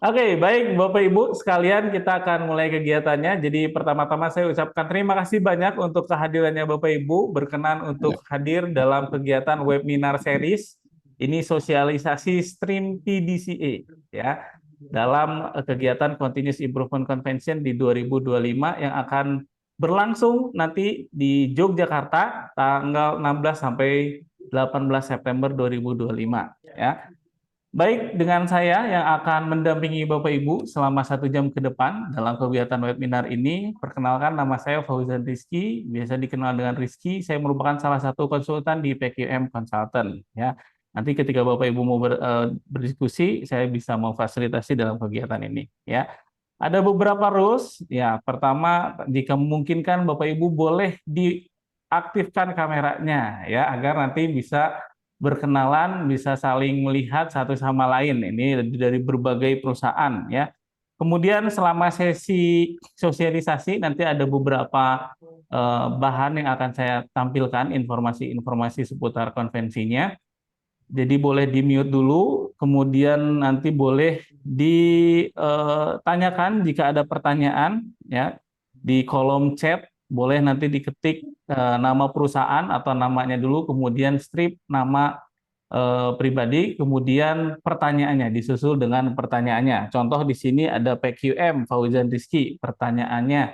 Oke, baik Bapak Ibu sekalian, kita akan mulai kegiatannya. Jadi pertama-tama saya ucapkan terima kasih banyak untuk kehadirannya Bapak Ibu berkenan untuk hadir dalam kegiatan webinar series ini sosialisasi stream PDCA ya dalam kegiatan Continuous Improvement Convention di 2025 yang akan berlangsung nanti di Yogyakarta tanggal 16 sampai 18 September 2025 ya. Baik, dengan saya yang akan mendampingi Bapak Ibu selama 1 jam ke depan dalam kegiatan webinar ini. Perkenalkan, nama saya Fauzan Rizky, biasa dikenal dengan Rizky. Saya merupakan salah satu konsultan di PQM Consultant. Ya, nanti ketika Bapak Ibu mau berdiskusi, saya bisa memfasilitasi dalam kegiatan ini. Ya, ada beberapa rules. Ya, pertama, jika memungkinkan Bapak Ibu boleh diaktifkan kameranya, ya, agar nanti bisa berkenalan, bisa saling melihat satu sama lain. Ini dari berbagai perusahaan ya. Kemudian selama sesi sosialisasi nanti ada beberapa bahan yang akan saya tampilkan, informasi-informasi seputar konvensinya. Jadi boleh di-mute dulu, kemudian nanti boleh ditanyakan jika ada pertanyaan ya di kolom chat, boleh nanti diketik nama perusahaan atau namanya dulu, kemudian strip nama pribadi, kemudian pertanyaannya disusul dengan pertanyaannya. Contoh di sini ada PQM Fauzan Rizky, pertanyaannya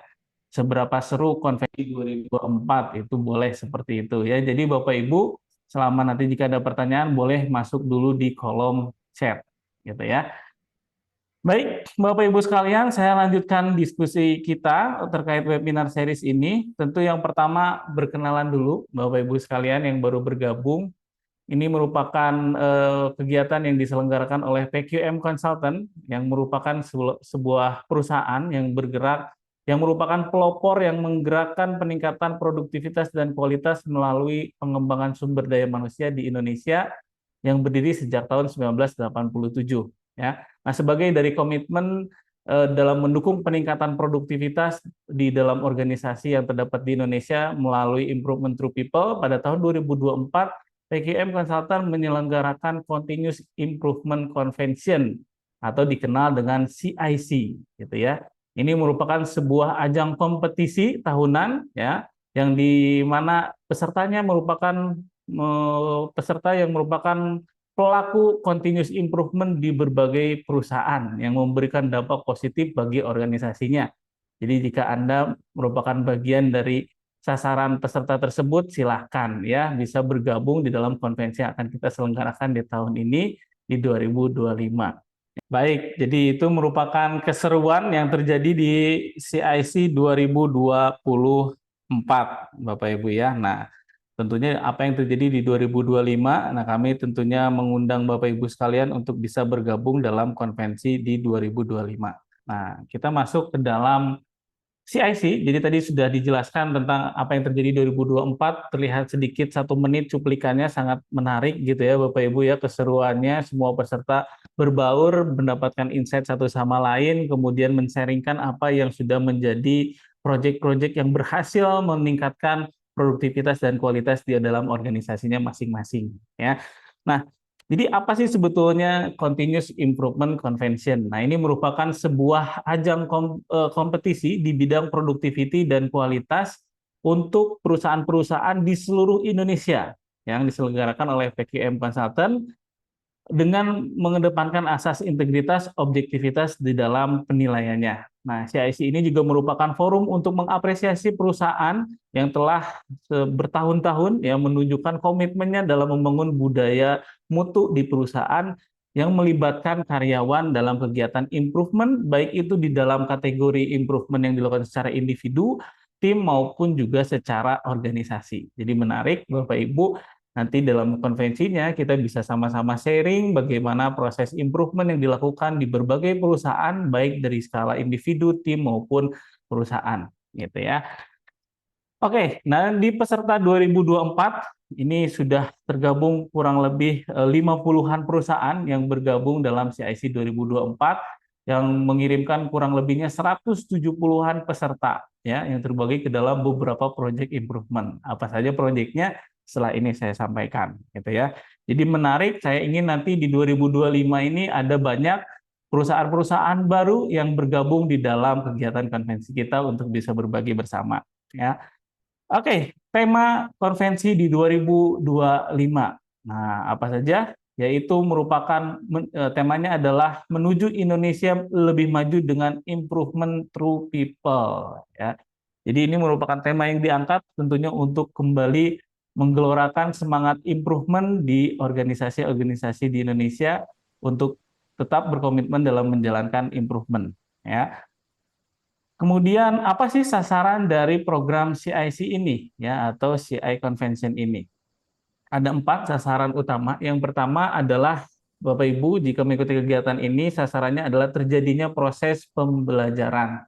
seberapa seru konvensi 2024, itu boleh seperti itu ya. Jadi Bapak Ibu selama nanti jika ada pertanyaan boleh masuk dulu di kolom chat gitu ya. Baik, Bapak Ibu sekalian, saya lanjutkan diskusi kita terkait webinar series ini. Tentu yang pertama berkenalan dulu Bapak Ibu sekalian yang baru bergabung. Ini merupakan kegiatan yang diselenggarakan oleh PQM Consultant yang merupakan sebuah perusahaan yang bergerak, yang merupakan pelopor yang menggerakkan peningkatan produktivitas dan kualitas melalui pengembangan sumber daya manusia di Indonesia yang berdiri sejak tahun 1987. Ya. Nah, sebagai dari komitmen dalam mendukung peningkatan produktivitas di dalam organisasi yang terdapat di Indonesia melalui Improvement Through People, pada tahun 2024 PQM Consultant menyelenggarakan Continuous Improvement Convention atau dikenal dengan CIC gitu ya. Ini merupakan sebuah ajang kompetisi tahunan ya yang di mana pesertanya merupakan peserta yang merupakan pelaku continuous improvement di berbagai perusahaan yang memberikan dampak positif bagi organisasinya. Jadi jika Anda merupakan bagian dari sasaran peserta tersebut, silahkan ya bisa bergabung di dalam konvensi yang akan kita selenggarakan di tahun ini di 2025. Baik, jadi itu merupakan keseruan yang terjadi di CIC 2024, Bapak Ibu ya. Nah, tentunya apa yang terjadi di 2025, nah kami tentunya mengundang Bapak Ibu sekalian untuk bisa bergabung dalam konvensi di 2025. Nah, kita masuk ke dalam CIC, jadi tadi sudah dijelaskan tentang apa yang terjadi 2024, terlihat sedikit 1 menit cuplikannya sangat menarik gitu ya Bapak Ibu ya, keseruannya semua peserta berbaur, mendapatkan insight satu sama lain, kemudian men-sharingkan apa yang sudah menjadi proyek-proyek yang berhasil meningkatkan produktivitas dan kualitas di dalam organisasinya masing-masing ya. Nah, jadi apa sih sebetulnya Continuous Improvement Convention? Nah, ini merupakan sebuah ajang kompetisi di bidang productivity dan kualitas untuk perusahaan-perusahaan di seluruh Indonesia yang diselenggarakan oleh PQM Consultant dengan mengedepankan asas integritas, objektivitas di dalam penilaiannya. Nah, CIC ini juga merupakan forum untuk mengapresiasi perusahaan yang telah bertahun-tahun ya menunjukkan komitmennya dalam membangun budaya mutu di perusahaan yang melibatkan karyawan dalam kegiatan improvement, baik itu di dalam kategori improvement yang dilakukan secara individu, tim maupun juga secara organisasi. Jadi menarik Bapak Ibu, nanti dalam konvensinya kita bisa sama-sama sharing bagaimana proses improvement yang dilakukan di berbagai perusahaan, baik dari skala individu, tim maupun perusahaan, gitu ya. Oke, nah di peserta 2024 ini sudah tergabung kurang lebih 50-an perusahaan yang bergabung dalam CIC 2024 yang mengirimkan kurang lebihnya 170-an peserta ya yang terbagi ke dalam beberapa proyek improvement. Apa saja proyeknya setelah ini saya sampaikan gitu ya. Jadi menarik, saya ingin nanti di 2025 ini ada banyak perusahaan-perusahaan baru yang bergabung di dalam kegiatan konvensi kita untuk bisa berbagi bersama. Ya, oke, tema konvensi di 2025. Nah, apa saja? Yaitu merupakan temanya adalah menuju Indonesia lebih maju dengan improvement through people. Ya, jadi ini merupakan tema yang diangkat tentunya untuk kembali menggelorakan semangat improvement di organisasi-organisasi di Indonesia untuk tetap berkomitmen dalam menjalankan improvement. Ya, kemudian apa sih sasaran dari program CIC ini ya atau CI Convention ini? Ada 4 sasaran utama. Yang pertama adalah Bapak Ibu jika mengikuti kegiatan ini sasarannya adalah terjadinya proses pembelajaran,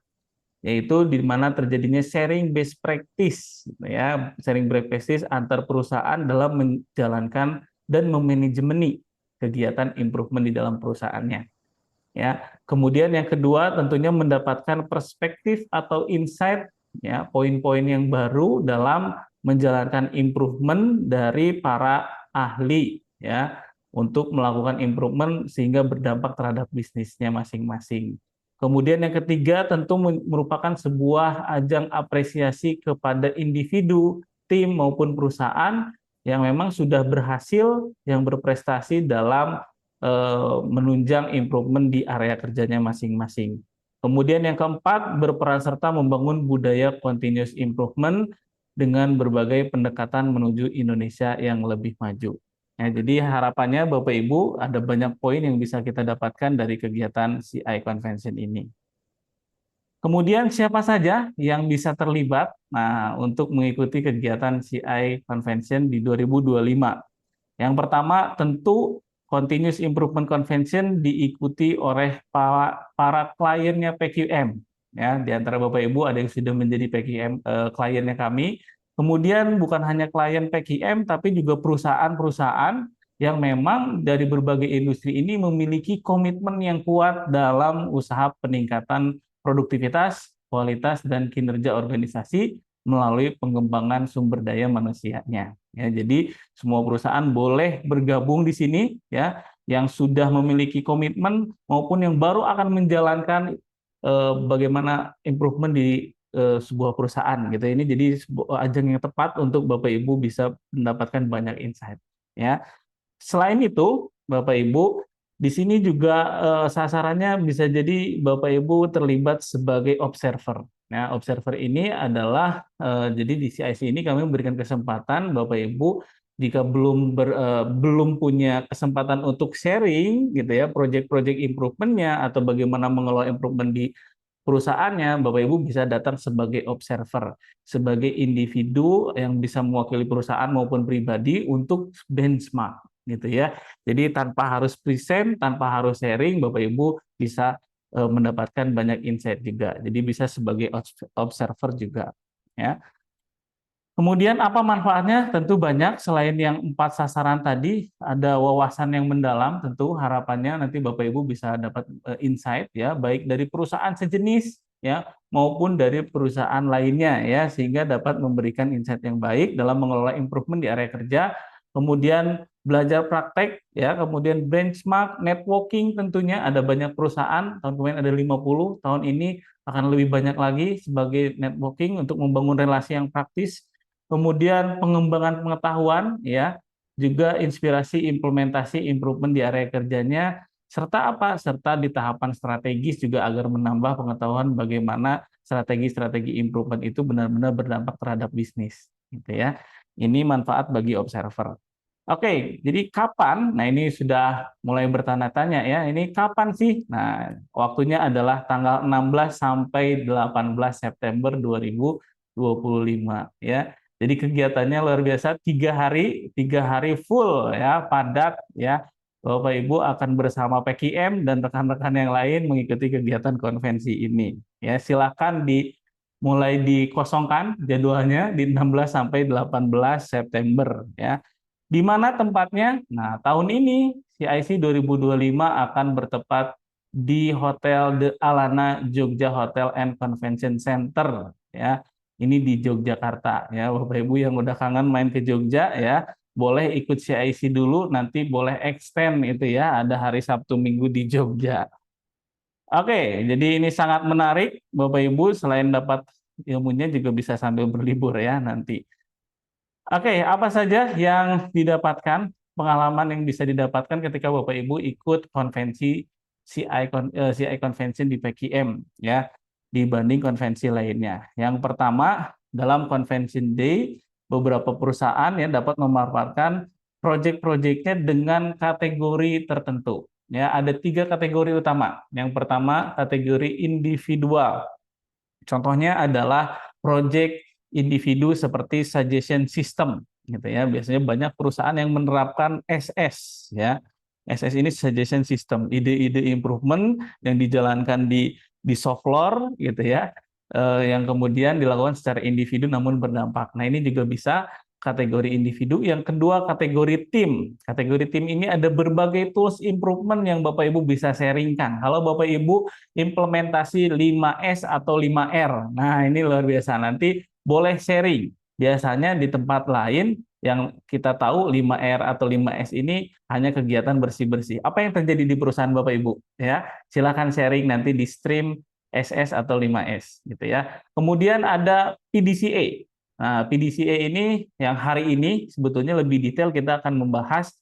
yaitu di mana terjadinya sharing best practice ya, sharing best practice antar perusahaan dalam menjalankan dan memanajemeni kegiatan improvement di dalam perusahaannya. Ya, kemudian yang kedua tentunya mendapatkan perspektif atau insight ya, poin-poin yang baru dalam menjalankan improvement dari para ahli ya untuk melakukan improvement sehingga berdampak terhadap bisnisnya masing-masing. Kemudian yang ketiga tentu merupakan sebuah ajang apresiasi kepada individu, tim maupun perusahaan yang memang sudah berhasil yang berprestasi dalam menunjang improvement di area kerjanya masing-masing. Kemudian yang keempat, berperan serta membangun budaya continuous improvement dengan berbagai pendekatan menuju Indonesia yang lebih maju. Ya, jadi harapannya Bapak Ibu ada banyak poin yang bisa kita dapatkan dari kegiatan CI Convention ini. Kemudian siapa saja yang bisa terlibat untuk mengikuti kegiatan CI Convention di 2025? Yang pertama tentu Continuous Improvement Convention diikuti oleh para kliennya PQM. Ya, di antara Bapak Ibu ada yang sudah menjadi PQM kliennya kami. Kemudian bukan hanya klien PQM tapi juga perusahaan-perusahaan yang memang dari berbagai industri ini memiliki komitmen yang kuat dalam usaha peningkatan produktivitas, kualitas dan kinerja organisasi melalui pengembangan sumber daya manusianya. Ya, jadi semua perusahaan boleh bergabung di sini ya, yang sudah memiliki komitmen maupun yang baru akan menjalankan bagaimana improvement di sebuah perusahaan gitu. Ini jadi sebuah ajang yang tepat untuk Bapak Ibu bisa mendapatkan banyak insight ya. Selain itu, Bapak Ibu, di sini juga sasarannya bisa jadi Bapak Ibu terlibat sebagai observer. Nah, observer ini adalah jadi di CIC ini kami memberikan kesempatan Bapak Ibu jika belum punya kesempatan untuk sharing gitu ya, proyek-proyek improvementnya atau bagaimana mengelola improvement di perusahaannya, Bapak Ibu bisa datang sebagai observer, sebagai individu yang bisa mewakili perusahaan maupun pribadi untuk benchmark gitu ya. Jadi tanpa harus present, tanpa harus sharing, Bapak Ibu bisa mendapatkan banyak insight juga. Jadi bisa sebagai observer juga ya. Kemudian apa manfaatnya? Tentu banyak. Selain yang 4 sasaran tadi, ada wawasan yang mendalam. Tentu harapannya nanti Bapak Ibu bisa dapat insight ya, baik dari perusahaan sejenis ya maupun dari perusahaan lainnya ya, sehingga dapat memberikan insight yang baik dalam mengelola improvement di area kerja. Kemudian belajar praktek ya, kemudian benchmark, networking tentunya ada banyak perusahaan. Tahun kemarin ada 50, tahun ini akan lebih banyak lagi sebagai networking untuk membangun relasi yang praktis. Kemudian pengembangan pengetahuan ya, juga inspirasi implementasi improvement di area kerjanya, serta apa? Serta di tahapan strategis juga agar menambah pengetahuan bagaimana strategi-strategi improvement itu benar-benar berdampak terhadap bisnis gitu ya. Ini manfaat bagi observer. Oke, jadi kapan? Nah, ini sudah mulai bertanya-tanya ya. Ini kapan sih? Nah, waktunya adalah tanggal 16 sampai 18 September 2025 ya. Jadi kegiatannya luar biasa, 3 hari full ya, padat ya. Bapak Ibu akan bersama PKM dan rekan-rekan yang lain mengikuti kegiatan konvensi ini. Ya, silakan mulai dikosongkan jadwalnya di 16 sampai 18 September ya. Di mana tempatnya? Nah, tahun ini CIC 2025 akan bertepat di Hotel The Alana Jogja Hotel and Convention Center ya. Ini di Yogyakarta ya. Bapak Ibu yang udah kangen main ke Jogja ya, boleh ikut CIC dulu, nanti boleh extend itu ya, ada hari Sabtu Minggu di Jogja. Oke, jadi ini sangat menarik, Bapak Ibu. Selain dapat ilmunya juga bisa sambil berlibur ya nanti. Oke, apa saja yang didapatkan, pengalaman yang bisa didapatkan ketika Bapak Ibu ikut konvensi CI Convention di PKM ya, dibanding konvensi lainnya. Yang pertama, dalam Convention Day, beberapa perusahaan ya dapat memaparkan proyek-proyeknya dengan kategori tertentu. Ya, ada 3 kategori utama. Yang pertama, kategori individual. Contohnya adalah project individu seperti suggestion system gitu ya. Biasanya banyak perusahaan yang menerapkan SS ya. SS ini suggestion system, ide-ide improvement yang dijalankan di soft floor gitu ya. Yang kemudian dilakukan secara individu namun berdampak. Nah, ini juga bisa kategori individu. Yang kedua, kategori tim. Kategori tim ini ada berbagai tools improvement yang Bapak Ibu bisa sharingkan. Kalau Bapak Ibu implementasi 5S atau 5R. Nah, ini luar biasa. Nanti boleh sharing. Biasanya di tempat lain yang kita tahu 5R atau 5S ini hanya kegiatan bersih-bersih. Apa yang terjadi di perusahaan Bapak Ibu? Ya, silakan sharing nanti di stream SS atau 5S gitu ya. Kemudian ada PDCA. Nah, PDCA ini yang hari ini sebetulnya lebih detail kita akan membahas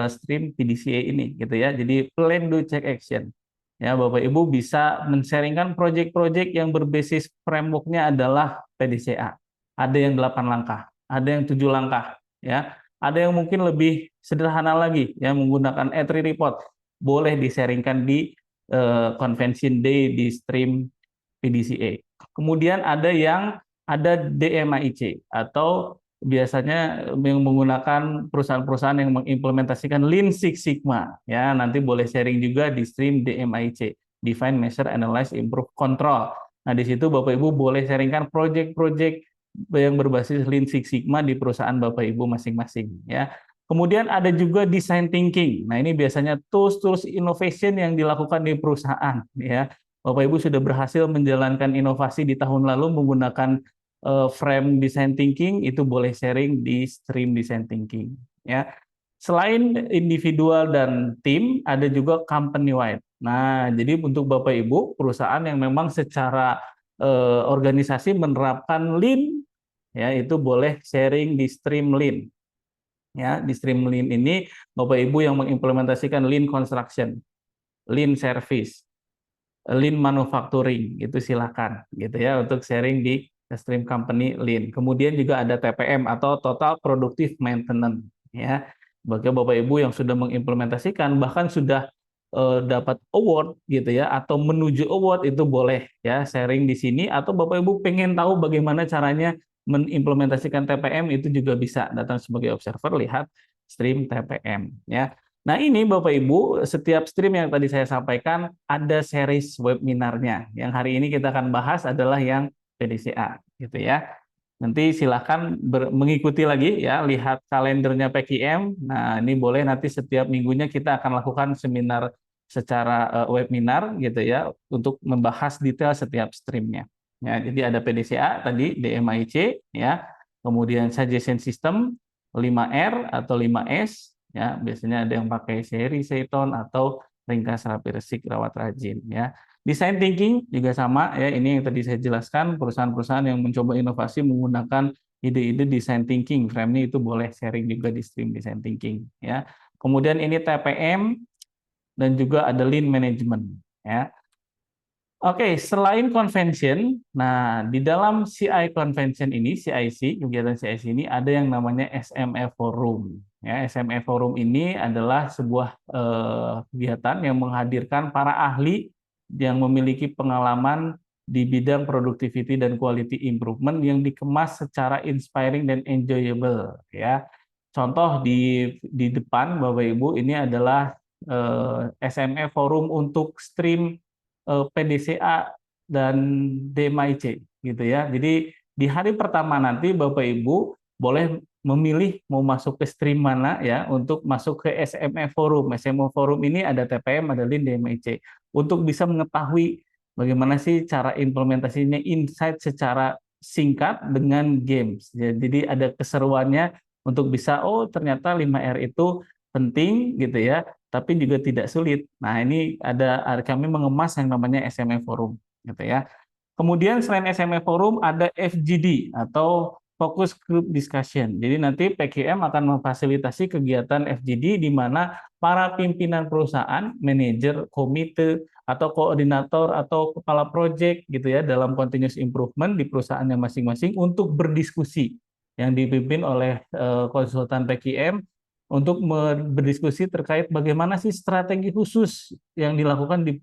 stream PDCA ini gitu ya. Jadi plan do check action. Ya, Bapak Ibu bisa men-sharingkan proyek-proyek yang berbasis framework-nya adalah PDCA. Ada yang 8 langkah, ada yang 7 langkah, ya. Ada yang mungkin lebih sederhana lagi, ya, menggunakan E3 report. Boleh di-sharingkan di Convention Day di stream PDCA. Kemudian ada yang ada DMAIC atau biasanya yang menggunakan perusahaan-perusahaan yang mengimplementasikan Lean Six Sigma ya, nanti boleh sharing juga di stream DMAIC, Define, Measure, Analyze, Improve, Control. Nah, di situ Bapak Ibu boleh sharingkan project-project yang berbasis Lean Six Sigma di perusahaan Bapak Ibu masing-masing ya. Kemudian ada juga design thinking. Nah, ini biasanya tools-tools innovation yang dilakukan di perusahaan ya. Bapak Ibu sudah berhasil menjalankan inovasi di tahun lalu menggunakan frame design thinking, itu boleh sharing di stream design thinking ya. Selain individual dan tim, ada juga company wide. Nah, jadi untuk Bapak Ibu perusahaan yang memang secara organisasi menerapkan Lean ya, itu boleh sharing di stream Lean. Ya, di stream Lean ini Bapak Ibu yang mengimplementasikan Lean construction, Lean service, Lean manufacturing, itu silakan gitu ya untuk sharing di stream company Lean. Kemudian juga ada TPM atau Total Productive Maintenance ya. Bagi Bapak Ibu yang sudah mengimplementasikan bahkan sudah dapat award gitu ya atau menuju award, itu boleh ya sharing di sini, atau Bapak Ibu pengen tahu bagaimana caranya mengimplementasikan TPM, itu juga bisa datang sebagai observer, lihat stream TPM ya. Nah, ini Bapak Ibu, setiap stream yang tadi saya sampaikan ada series webinarnya. Yang hari ini kita akan bahas adalah yang PDCA gitu ya. Nanti silakan mengikuti lagi ya, lihat kalendernya PKM. Nah, ini boleh nanti setiap minggunya kita akan lakukan seminar secara webinar gitu ya untuk membahas detail setiap streamnya. Ya, jadi ada PDCA tadi, DMAIC ya. Kemudian suggestion system 5R atau 5S ya, biasanya ada yang pakai seri, Seiton atau ringkas, rapi, resik, rawat, rajin ya. Design thinking juga sama ya, ini yang tadi saya jelaskan, perusahaan-perusahaan yang mencoba inovasi menggunakan ide-ide design thinking, frame-nya itu boleh sharing juga di stream design thinking ya. Kemudian ini TPM dan juga ada lean management ya. Oke, selain convention, nah di dalam CI convention ini, CIC, kegiatan CIC ini ada yang namanya SME Forum. Ya, SME Forum ini adalah sebuah kegiatan yang menghadirkan para ahli yang memiliki pengalaman di bidang productivity dan quality improvement yang dikemas secara inspiring dan enjoyable. Ya, contoh di depan Bapak Ibu ini adalah SME Forum untuk stream PDCA dan DMIC gitu ya. Jadi di hari pertama nanti Bapak Ibu boleh memilih mau masuk ke stream mana ya untuk masuk ke SME Forum. SME Forum ini ada TPM, ada Lean, DMIC untuk bisa mengetahui bagaimana sih cara implementasinya, insight secara singkat dengan games. Jadi ada keseruannya untuk bisa, oh ternyata 5R itu penting gitu ya. tapi juga tidak sulit. Nah, ini kami mengemas yang namanya SMA Forum, gitu ya. Kemudian selain SMA Forum ada FGD atau Focus Group Discussion. Jadi nanti PQM akan memfasilitasi kegiatan FGD di mana para pimpinan perusahaan, manajer, komite, atau koordinator atau kepala proyek gitu ya dalam continuous improvement di perusahaannya masing-masing untuk berdiskusi yang dipimpin oleh konsultan PQM untuk berdiskusi terkait bagaimana sih strategi khusus yang dilakukan di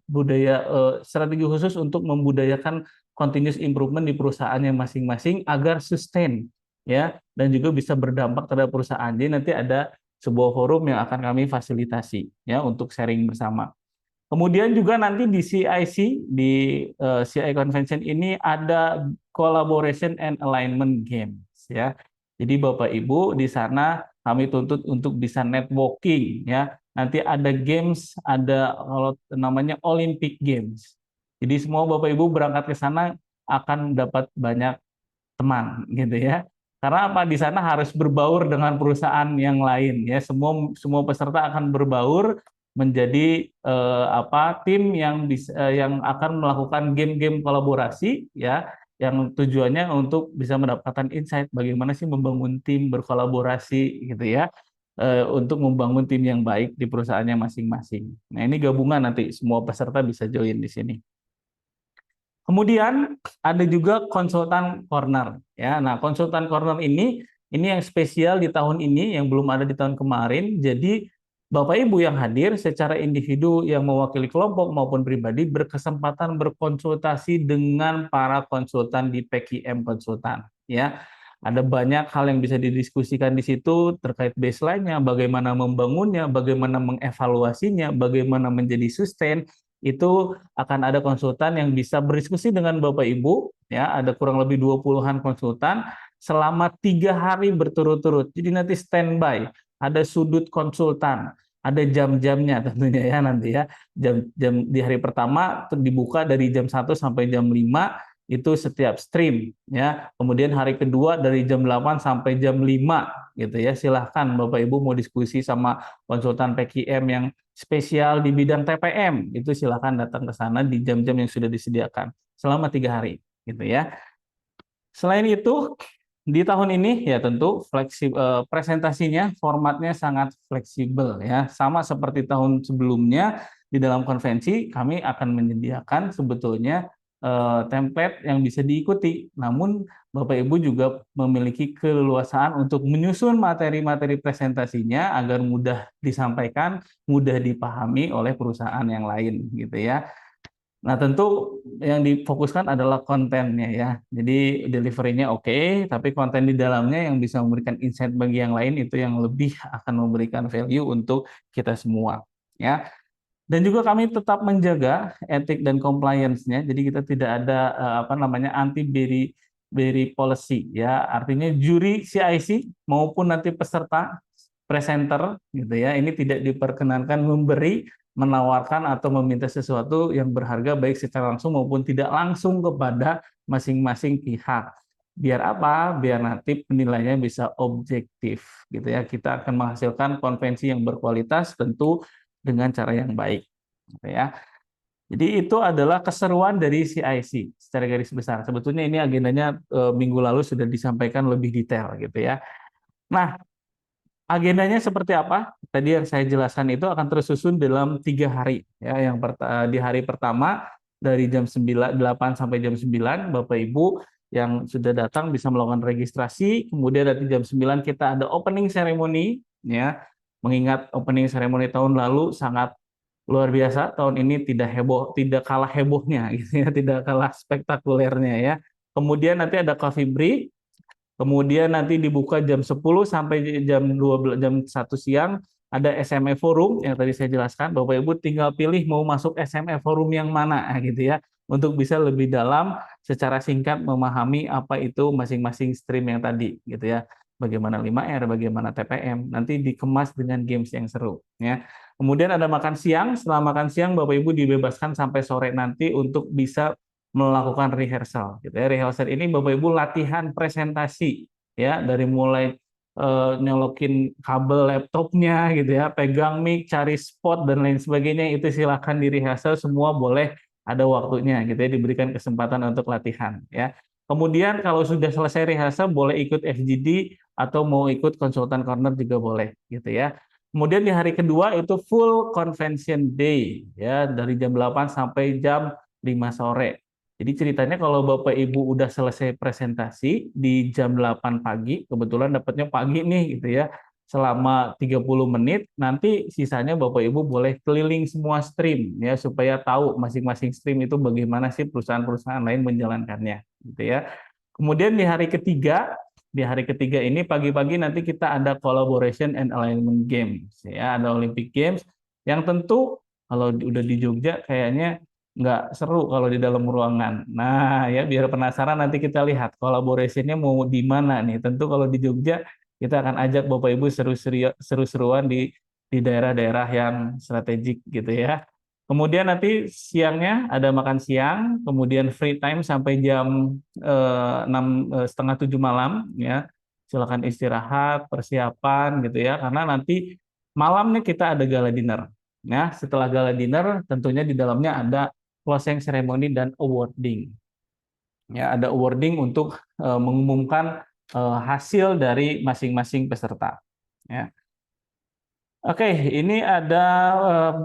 strategi khusus untuk membudayakan continuous improvement di perusahaannya masing-masing agar sustain ya dan juga bisa berdampak terhadap perusahaan. Jadi nanti ada sebuah forum yang akan kami fasilitasi ya untuk sharing bersama. Kemudian juga nanti di CIC, di CI Convention ini ada collaboration and alignment games ya. Jadi Bapak Ibu di sana kami tuntut untuk bisa networking ya. Nanti ada games, ada kalau namanya Olympic Games. Jadi semua Bapak Ibu berangkat ke sana akan dapat banyak teman gitu ya. Karena apa di sana harus berbaur dengan perusahaan yang lain ya. Semua peserta akan berbaur menjadi tim yang akan melakukan game-game kolaborasi ya yang tujuannya untuk bisa mendapatkan insight bagaimana sih membangun tim berkolaborasi gitu ya untuk membangun tim yang baik di perusahaannya masing-masing. Nah, ini gabungan nanti semua peserta bisa join di sini. Kemudian ada juga konsultan corner ya. Nah, konsultan corner ini yang spesial di tahun ini yang belum ada di tahun kemarin. Jadi Bapak Ibu yang hadir secara individu yang mewakili kelompok maupun pribadi berkesempatan berkonsultasi dengan para konsultan di PQM Konsultan ya. Ada banyak hal yang bisa didiskusikan di situ terkait baseline-nya, bagaimana membangunnya, bagaimana mengevaluasinya, bagaimana menjadi sustain. Itu akan ada konsultan yang bisa berdiskusi dengan Bapak Ibu, ya ada kurang lebih 20-an konsultan selama 3 hari berturut-turut. Jadi nanti standby, ada sudut konsultan, ada jam-jamnya tentunya ya nanti ya. Jam di hari pertama dibuka dari jam 1 sampai jam 5 itu setiap stream ya. Kemudian hari kedua dari jam 8 sampai jam 5 gitu ya. Silahkan Bapak Ibu mau diskusi sama konsultan PQM yang spesial di bidang TPM itu silahkan datang ke sana di jam-jam yang sudah disediakan selama 3 hari gitu ya. Selain itu di tahun ini ya tentu presentasinya formatnya sangat fleksibel ya sama seperti tahun sebelumnya di dalam konvensi kami akan menyediakan sebetulnya template yang bisa diikuti. Namun Bapak Ibu juga memiliki keleluasaan untuk menyusun materi-materi presentasinya agar mudah disampaikan, mudah dipahami oleh perusahaan yang lain gitu ya. Nah, tentu yang difokuskan adalah kontennya ya. Jadi delivery-nya oke, tapi konten di dalamnya yang bisa memberikan insight bagi yang lain itu yang lebih akan memberikan value untuk kita semua ya. Dan juga kami tetap menjaga etik dan compliance-nya. Jadi kita tidak ada anti-berry policy ya. Artinya juri CIC maupun nanti peserta presenter gitu ya. Ini tidak diperkenankan memberi, menawarkan atau meminta sesuatu yang berharga baik secara langsung maupun tidak langsung kepada masing-masing pihak. Biar apa? Biar nanti penilaiannya bisa objektif gitu ya. Kita akan menghasilkan konvensi yang berkualitas tentu dengan cara yang baik gitu ya. Jadi itu adalah keseruan dari CIC secara garis besar. Sebetulnya ini agendanya minggu lalu sudah disampaikan lebih detail gitu ya. Nah, agendanya seperti apa? Tadi yang saya jelaskan itu akan tersusun dalam 3 hari ya. Di hari pertama dari jam 8 sampai jam 9 Bapak Ibu yang sudah datang bisa melakukan registrasi. Kemudian nanti jam 9 kita ada opening ceremony ya. Mengingat opening ceremony tahun lalu sangat luar biasa, tahun ini tidak heboh, tidak kalah hebohnya gitu ya, tidak kalah spektakulernya ya. Kemudian nanti ada coffee break. Kemudian nanti dibuka jam 10 sampai jam 1 siang ada SMA Forum yang tadi saya jelaskan. Bapak Ibu tinggal pilih mau masuk SMA Forum yang mana gitu ya untuk bisa lebih dalam secara singkat memahami apa itu masing-masing stream yang tadi gitu ya. Bagaimana 5R, bagaimana TPM, nanti dikemas dengan games yang seru ya. Kemudian ada makan siang, setelah makan siang Bapak Ibu dibebaskan sampai sore nanti untuk bisa melakukan rehearsal gitu ya. Rehearsal ini Bapak Ibu latihan presentasi ya dari mulai nyolokin kabel laptopnya gitu ya, pegang mic, cari spot dan lain sebagainya, itu silakan di rehearsal, semua boleh, ada waktunya gitu ya, diberikan kesempatan untuk latihan ya. Kemudian kalau sudah selesai rehearsal boleh ikut FGD atau mau ikut konsultan corner juga boleh gitu ya. Kemudian di hari kedua itu full convention day ya, dari jam 8 sampai jam 5 sore. Jadi ceritanya kalau Bapak Ibu udah selesai presentasi di jam 8 pagi, kebetulan dapatnya pagi nih gitu ya, selama 30 menit, nanti sisanya Bapak Ibu boleh keliling semua stream ya, supaya tahu masing-masing stream itu bagaimana sih perusahaan-perusahaan lain menjalankannya gitu ya. Kemudian di hari ketiga ini pagi-pagi nanti kita ada collaboration and alignment games ya, ada Olympic Games yang tentu kalau udah di Jogja kayaknya nggak seru kalau di dalam ruangan. Nah, ya biar penasaran nanti kita lihat kolaborasinya mau di mana nih. Tentu kalau di Jogja kita akan ajak Bapak Ibu seru-seruan di daerah-daerah yang strategik gitu ya. Kemudian nanti siangnya ada makan siang, kemudian free time sampai jam 6 setengah 7 malam ya. Silakan istirahat, persiapan gitu ya. Karena nanti malamnya kita ada gala dinner. Ya, setelah gala dinner tentunya di dalamnya ada closing ceremony dan awarding. Ya, ada awarding untuk mengumumkan hasil dari masing-masing peserta. Ya. Oke, ini ada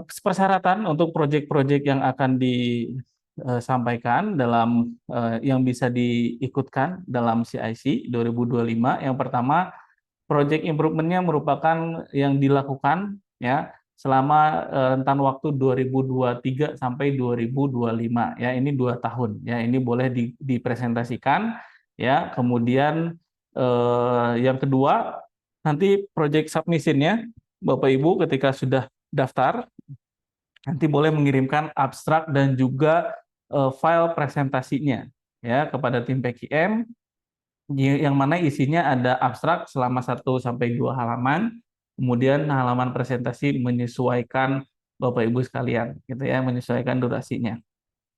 persyaratan untuk proyek-proyek yang akan disampaikan dalam yang bisa diikutkan dalam CIC 2025. Yang pertama, project improvement-nya merupakan yang dilakukan ya selama rentan waktu 2023 sampai 2025 ya, ini 2 tahun ya, ini boleh dipresentasikan ya. Kemudian yang kedua, nanti project submission-nya Bapak Ibu ketika sudah daftar nanti boleh mengirimkan abstrak dan juga file presentasinya ya kepada tim PKM, yang mana isinya ada abstrak selama 1 sampai 2 halaman, kemudian halaman presentasi menyesuaikan Bapak Ibu sekalian, gitu ya, menyesuaikan durasinya.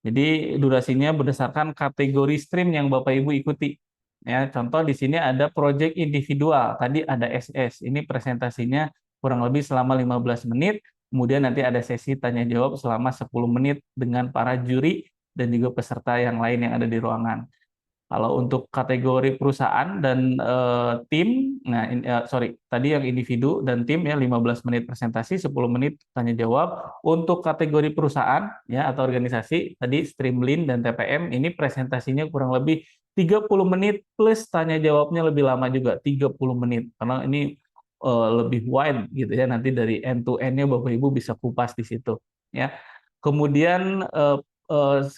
Jadi durasinya berdasarkan kategori stream yang Bapak Ibu ikuti. Ya, contoh di sini ada project individual, tadi ada SS, ini presentasinya kurang lebih selama 15 menit, kemudian nanti ada sesi tanya jawab selama 10 menit dengan para juri dan juga peserta yang lain yang ada di ruangan. Kalau untuk kategori perusahaan dan tim, nah sorry, tadi yang individu dan tim ya 15 menit presentasi, 10 menit tanya jawab. Untuk kategori perusahaan ya atau organisasi, tadi Streamline dan TPM ini presentasinya kurang lebih 30 menit plus tanya jawabnya lebih lama juga 30 menit. Karena ini lebih wide gitu ya, nanti dari end to end-nya Bapak Ibu bisa kupas di situ ya. Kemudian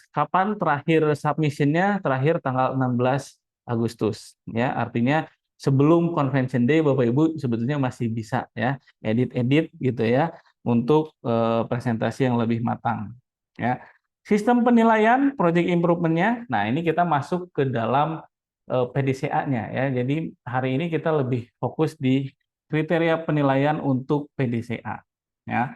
kapan terakhir submission-nya? Terakhir tanggal 16 Agustus ya. Artinya sebelum Convention Day Bapak Ibu sebetulnya masih bisa ya edit-edit gitu ya untuk presentasi yang lebih matang ya. Sistem penilaian project improvement-nya. Nah, ini kita masuk ke dalam PDCA-nya ya. Jadi hari ini kita lebih fokus di kriteria penilaian untuk PDCA ya.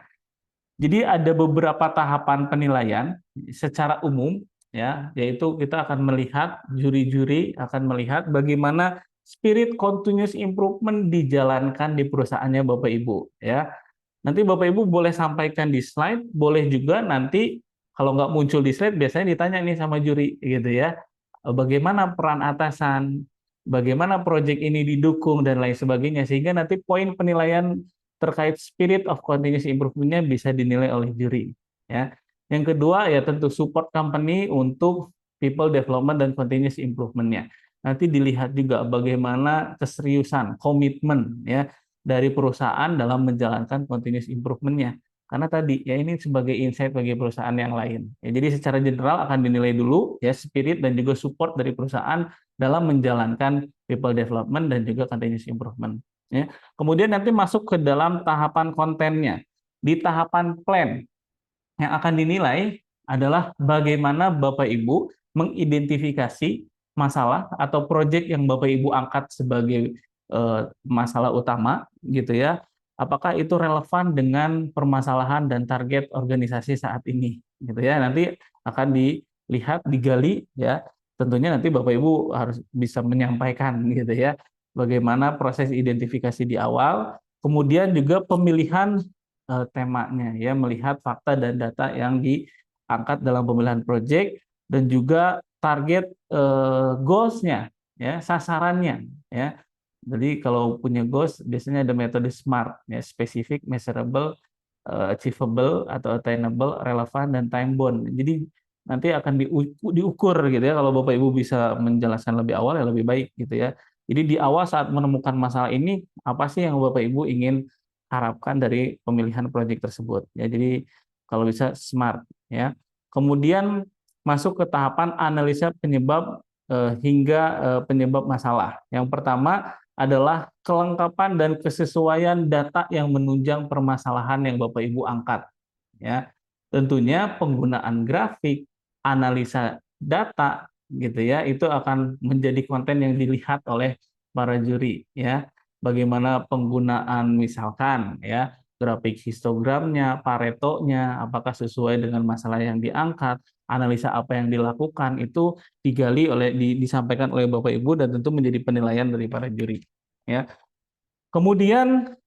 Jadi ada beberapa tahapan penilaian secara umum ya, yaitu kita akan melihat juri-juri akan melihat bagaimana spirit continuous improvement dijalankan di perusahaannya Bapak Ibu ya. Nanti Bapak Ibu boleh sampaikan di slide, boleh juga nanti kalau nggak muncul di slide biasanya ditanya nih sama juri gitu ya. Bagaimana peran atasan, bagaimana proyek ini didukung dan lain sebagainya, sehingga nanti poin penilaian terkait spirit of continuous improvement-nya bisa dinilai oleh juri ya. Yang kedua ya tentu support company untuk people development dan continuous improvement-nya. Nanti dilihat juga bagaimana keseriusan, komitmen ya dari perusahaan dalam menjalankan continuous improvement-nya. Karena tadi ya ini sebagai insight bagi perusahaan yang lain. Ya, jadi secara general akan dinilai dulu ya spirit dan juga support dari perusahaan dalam menjalankan people development dan juga continuous improvement. Ya. Kemudian nanti masuk ke dalam tahapan kontennya. Di tahapan plan yang akan dinilai adalah bagaimana Bapak Ibu mengidentifikasi masalah atau proyek yang Bapak Ibu angkat sebagai masalah utama gitu ya. Apakah itu relevan dengan permasalahan dan target organisasi saat ini gitu ya. Nanti akan dilihat, digali ya. Tentunya nanti Bapak Ibu harus bisa menyampaikan gitu ya. bagaimana proses identifikasi di awal, kemudian juga pemilihan temanya, ya, melihat fakta dan data yang diangkat dalam pemilihan project, dan juga target goals-nya, ya, sasarannya, ya. Jadi kalau punya goals biasanya ada metode SMART, ya, specific, measurable, achievable atau attainable, relevan, dan time bound. Jadi nanti akan diukur gitu ya. Kalau Bapak Ibu bisa menjelaskan lebih awal ya lebih baik gitu ya. Jadi di awal saat menemukan masalah ini, apa sih yang Bapak Ibu ingin harapkan dari pemilihan proyek tersebut? Ya, jadi kalau bisa SMART, ya. Kemudian masuk ke tahapan analisa penyebab hingga penyebab masalah. Yang pertama adalah kelengkapan dan kesesuaian data yang menunjang permasalahan yang Bapak Ibu angkat, ya. Tentunya penggunaan grafik, analisa data gitu ya, itu akan menjadi konten yang dilihat oleh para juri, ya. Bagaimana penggunaan misalkan ya grafik histogramnya, paretonya, apakah sesuai dengan masalah yang diangkat, analisa apa yang dilakukan, itu digali disampaikan oleh Bapak Ibu dan tentu menjadi penilaian dari para juri, ya. Kemudian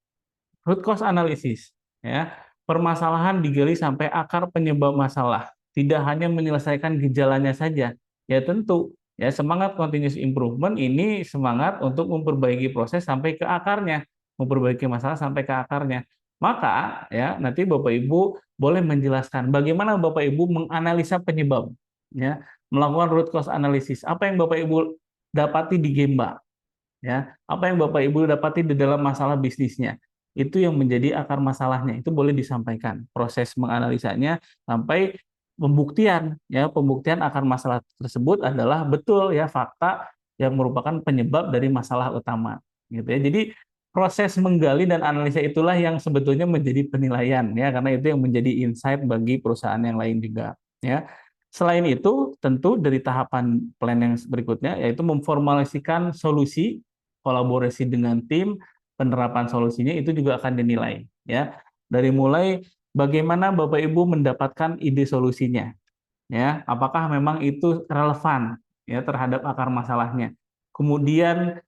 root cause analysis, ya. Permasalahan digali sampai akar penyebab masalah, tidak hanya menyelesaikan gejalanya saja. Ya tentu, ya, semangat continuous improvement ini semangat untuk memperbaiki proses sampai ke akarnya, memperbaiki masalah sampai ke akarnya. Maka ya nanti Bapak Ibu boleh menjelaskan bagaimana Bapak Ibu menganalisa penyebab, ya, melakukan root cause analysis. Apa yang Bapak Ibu dapati di Gemba, ya, apa yang Bapak Ibu dapati di dalam masalah bisnisnya, itu yang menjadi akar masalahnya, itu boleh disampaikan proses menganalisanya sampai pembuktian, ya, pembuktian akar masalah tersebut adalah betul, ya, fakta yang merupakan penyebab dari masalah utama, gitu ya. Jadi proses menggali dan analisa itulah yang sebetulnya menjadi penilaian, ya, karena itu yang menjadi insight bagi perusahaan yang lain juga, ya. Selain itu, tentu dari tahapan plan yang berikutnya yaitu memformulasikan solusi, kolaborasi dengan tim, penerapan solusinya itu juga akan dinilai, ya. Dari mulai bagaimana Bapak Ibu mendapatkan ide solusinya, ya. Apakah memang itu relevan, ya, terhadap akar masalahnya. Kemudian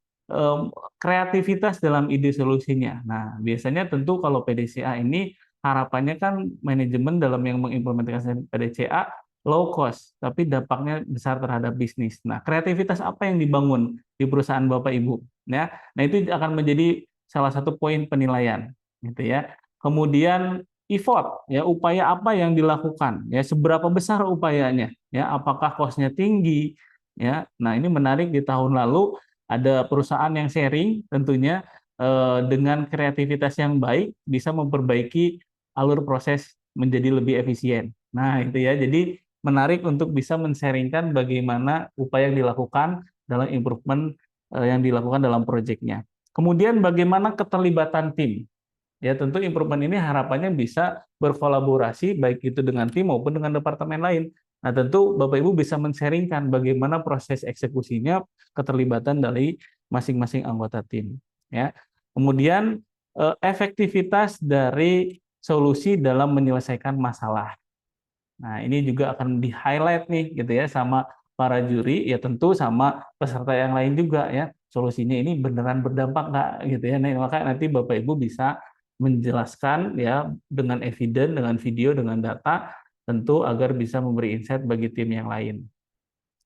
kreativitas dalam ide solusinya. Nah, biasanya tentu kalau PDCA ini harapannya kan manajemen dalam yang mengimplementasikan PDCA low cost, tapi dampaknya besar terhadap bisnis. Nah, kreativitas apa yang dibangun di perusahaan Bapak Ibu, ya? Nah, itu akan menjadi salah satu poin penilaian, gitu ya. Kemudian effort, ya, upaya apa yang dilakukan, ya, seberapa besar upayanya, ya, apakah cost-nya tinggi, ya. Nah, ini menarik, di tahun lalu ada perusahaan yang sharing tentunya dengan kreativitas yang baik bisa memperbaiki alur proses menjadi lebih efisien. Nah, itu ya. Jadi menarik untuk bisa men-sharingkan bagaimana upaya yang dilakukan dalam improvement yang dilakukan dalam proyeknya. Kemudian bagaimana keterlibatan tim. Ya, tentu improvement ini harapannya bisa berkolaborasi baik itu dengan tim maupun dengan departemen lain. Nah, tentu Bapak Ibu bisa men-sharingkan bagaimana proses eksekusinya, keterlibatan dari masing-masing anggota tim, ya. Kemudian efektivitas dari solusi dalam menyelesaikan masalah. Nah, ini juga akan di-highlight nih gitu ya sama para juri, ya tentu sama peserta yang lain juga, ya. Solusinya ini beneran berdampak nggak gitu ya. Nah, maka nanti Bapak Ibu bisa menjelaskan ya dengan evidence, dengan video, dengan data tentu agar bisa memberi insight bagi tim yang lain.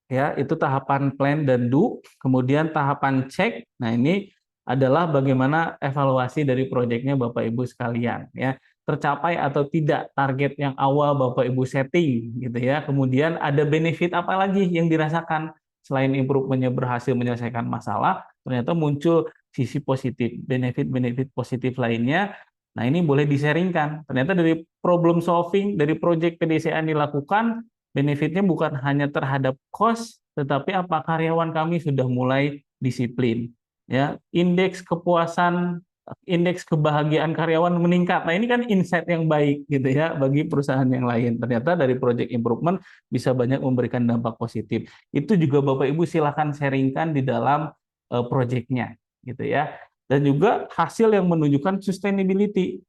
Ya, itu tahapan plan dan do. Kemudian tahapan cek. Nah, ini adalah bagaimana evaluasi dari proyeknya Bapak Ibu sekalian, ya. Tercapai atau tidak target yang awal Bapak Ibu setting gitu ya. Kemudian ada benefit apa lagi yang dirasakan selain improve-nya berhasil menyelesaikan masalah, ternyata muncul sisi positif, benefit-benefit positif lainnya. Nah, ini boleh di-sharingkan. Ternyata dari problem solving, dari proyek PDCA yang dilakukan, benefitnya bukan hanya terhadap cost, tetapi apa karyawan kami sudah mulai disiplin. Ya, indeks kepuasan, indeks kebahagiaan karyawan meningkat. Nah, ini kan insight yang baik gitu ya bagi perusahaan yang lain. Ternyata dari project improvement bisa banyak memberikan dampak positif. Itu juga Bapak Ibu silakan sharingkan di dalam projectnya gitu ya. Dan juga hasil yang menunjukkan sustainability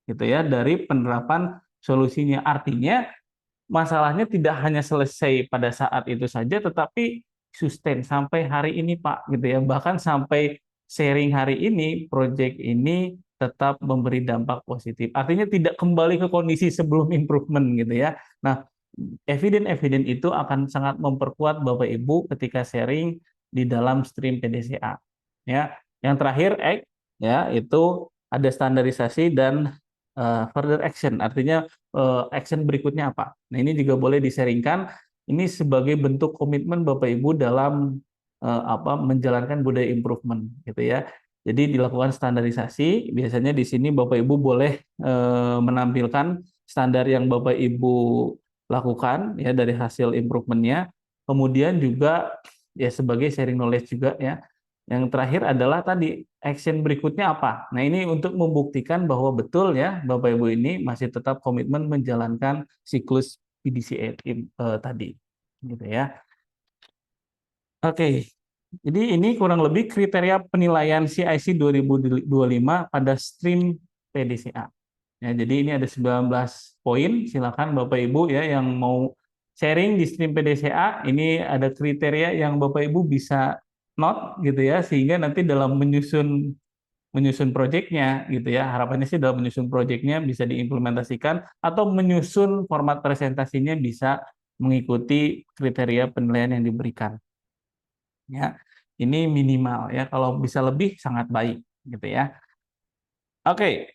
gitu ya dari penerapan solusinya. Artinya masalahnya tidak hanya selesai pada saat itu saja, tetapi sustain sampai hari ini, Pak, gitu ya. Bahkan sampai sharing hari ini, project ini tetap memberi dampak positif. Artinya tidak kembali ke kondisi sebelum improvement gitu ya. Nah, eviden-eviden itu akan sangat memperkuat Bapak Ibu ketika sharing di dalam stream PDCA. Ya, yang terakhir ya itu ada standarisasi dan further action. Artinya action berikutnya apa? Nah, ini juga boleh disaringkan. Ini sebagai bentuk komitmen Bapak Ibu dalam menjalankan budaya improvement gitu ya. Jadi dilakukan standarisasi. Biasanya di sini Bapak Ibu boleh menampilkan standar yang Bapak Ibu lakukan ya dari hasil improvementnya. Kemudian juga ya sebagai sharing knowledge juga ya. Yang terakhir adalah tadi action berikutnya apa. Nah ini untuk membuktikan bahwa betul ya Bapak Ibu ini masih tetap komitmen menjalankan siklus PDCA tadi, gitu ya. Oke, jadi ini kurang lebih kriteria penilaian CIC 2025 pada stream PDCA. Ya, jadi ini ada 19 poin, silakan Bapak Ibu ya yang mau sharing di stream PDCA, ini ada kriteria yang Bapak Ibu bisa note gitu ya, sehingga nanti dalam menyusun proyeknya gitu ya, harapannya sih dalam menyusun proyeknya bisa diimplementasikan atau menyusun format presentasinya bisa mengikuti kriteria penilaian yang diberikan. Ya, ini minimal ya, kalau bisa lebih sangat baik gitu ya. Oke,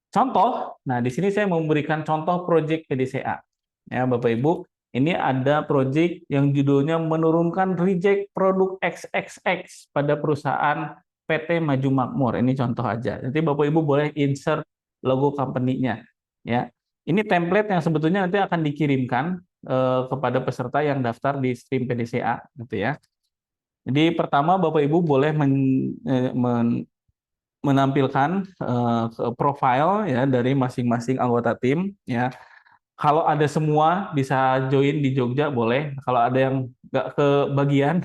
contoh, nah di sini saya memberikan contoh proyek PDCA. Ya, Bapak Ibu, ini ada proyek yang judulnya menurunkan reject produk XXX pada perusahaan PT Maju Makmur. Ini contoh aja. Nanti Bapak Ibu boleh insert logo company-nya. Ya, ini template yang sebetulnya nanti akan dikirimkan kepada peserta yang daftar di stream PDCA, gitu ya. Jadi pertama Bapak Ibu boleh menampilkan profile ya dari masing-masing anggota tim ya. Kalau ada semua bisa join di Jogja boleh. Kalau ada yang nggak kebagian,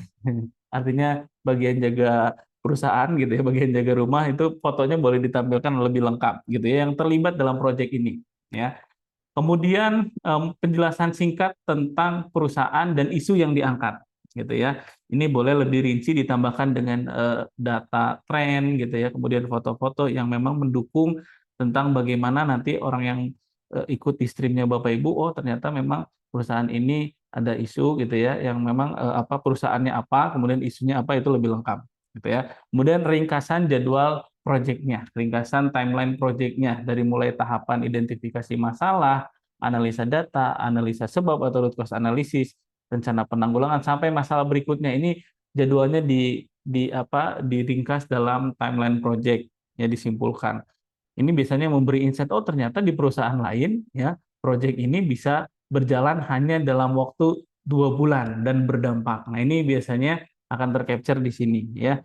artinya bagian jaga perusahaan gitu ya, bagian jaga rumah itu fotonya boleh ditampilkan lebih lengkap gitu ya yang terlibat dalam proyek ini ya. Kemudian penjelasan singkat tentang perusahaan dan isu yang diangkat gitu ya. Ini boleh lebih rinci ditambahkan dengan data tren gitu ya, kemudian foto-foto yang memang mendukung tentang bagaimana nanti orang yang ikut di streamnya Bapak Ibu, oh ternyata memang perusahaan ini ada isu gitu ya, yang memang perusahaannya apa, kemudian isunya apa itu lebih lengkap gitu ya. Kemudian ringkasan jadwal proyeknya, ringkasan timeline proyeknya dari mulai tahapan identifikasi masalah, analisa data, analisa sebab atau root cause analisis, rencana penanggulangan sampai masalah berikutnya. Ini jadwalnya diringkas dalam timeline project ya, disimpulkan. Ini biasanya memberi insight, oh ternyata di perusahaan lain ya project ini bisa berjalan hanya dalam waktu 2 bulan dan berdampak. Nah ini biasanya akan tercapture di sini ya.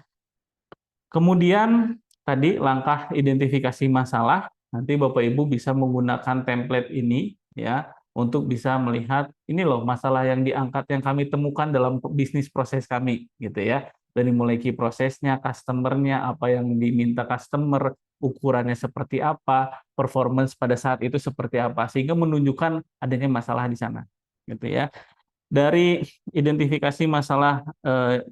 Kemudian tadi langkah identifikasi masalah, nanti Bapak Ibu bisa menggunakan template ini ya untuk bisa melihat ini loh masalah yang diangkat yang kami temukan dalam bisnis proses kami gitu ya. Dari mulai key prosesnya, customer-nya, apa yang diminta customer, ukurannya seperti apa, performance pada saat itu seperti apa, sehingga menunjukkan adanya masalah di sana gitu ya. Dari identifikasi masalah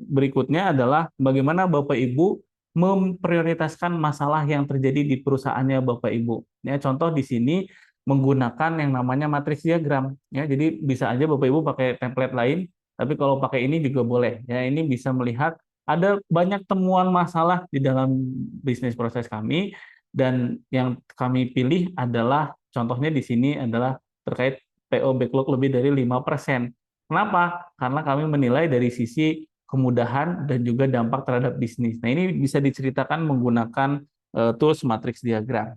berikutnya adalah bagaimana Bapak Ibu memprioritaskan masalah yang terjadi di perusahaannya Bapak Ibu. Ya, contoh di sini menggunakan yang namanya matriks diagram. Ya, jadi bisa aja Bapak Ibu pakai template lain, tapi kalau pakai ini juga boleh. Ya, ini bisa melihat ada banyak temuan masalah di dalam bisnis proses kami dan yang kami pilih adalah contohnya di sini adalah terkait PO backlog lebih dari 5%. Kenapa? Karena kami menilai dari sisi kemudahan dan juga dampak terhadap bisnis. Nah, ini bisa diceritakan menggunakan tools matrix diagram.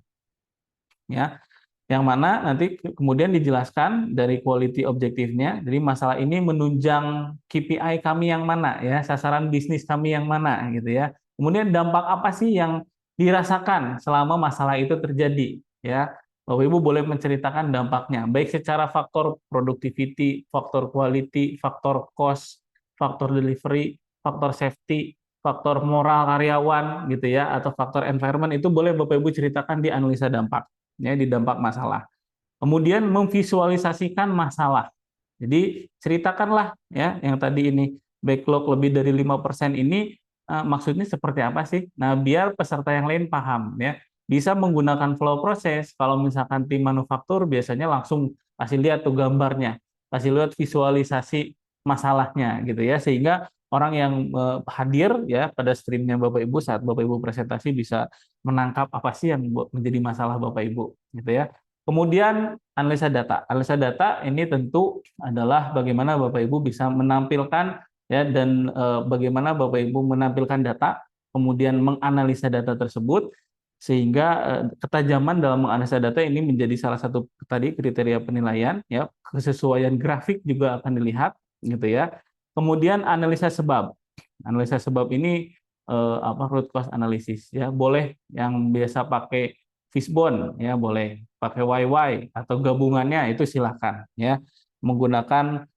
Ya, yang mana nanti kemudian dijelaskan dari quality objektifnya. Jadi masalah ini menunjang KPI kami yang mana ya, sasaran bisnis kami yang mana gitu ya. Kemudian dampak apa sih yang dirasakan selama masalah itu terjadi ya. Bapak Ibu boleh menceritakan dampaknya, baik secara faktor productivity, faktor quality, faktor cost, faktor delivery, faktor safety, faktor moral karyawan gitu ya, atau faktor environment itu boleh Bapak Ibu ceritakan di analisa dampak, ya di dampak masalah. Kemudian memvisualisasikan masalah. Jadi ceritakanlah ya yang tadi ini backlog lebih dari 5% ini maksudnya seperti apa sih? Nah, biar peserta yang lain paham ya. Bisa menggunakan flow proses. Kalau misalkan tim manufaktur biasanya langsung kasih lihat tuh gambarnya, kasih lihat visualisasi masalahnya gitu ya, sehingga orang yang hadir ya pada streamnya Bapak Ibu saat Bapak Ibu presentasi bisa menangkap apa sih yang menjadi masalah Bapak Ibu gitu ya. Kemudian analisa data. Analisa data ini tentu adalah bagaimana Bapak Ibu bisa menampilkan ya dan bagaimana Bapak Ibu menampilkan data, kemudian menganalisa data tersebut sehingga ketajaman dalam menganalisa data ini menjadi salah satu tadi kriteria penilaian ya, kesesuaian grafik juga akan dilihat gitu ya. Kemudian analisa sebab. Analisa sebab ini root cause analysis ya, boleh yang biasa pakai fishbone ya, boleh pakai YY atau gabungannya itu silahkan ya, menggunakan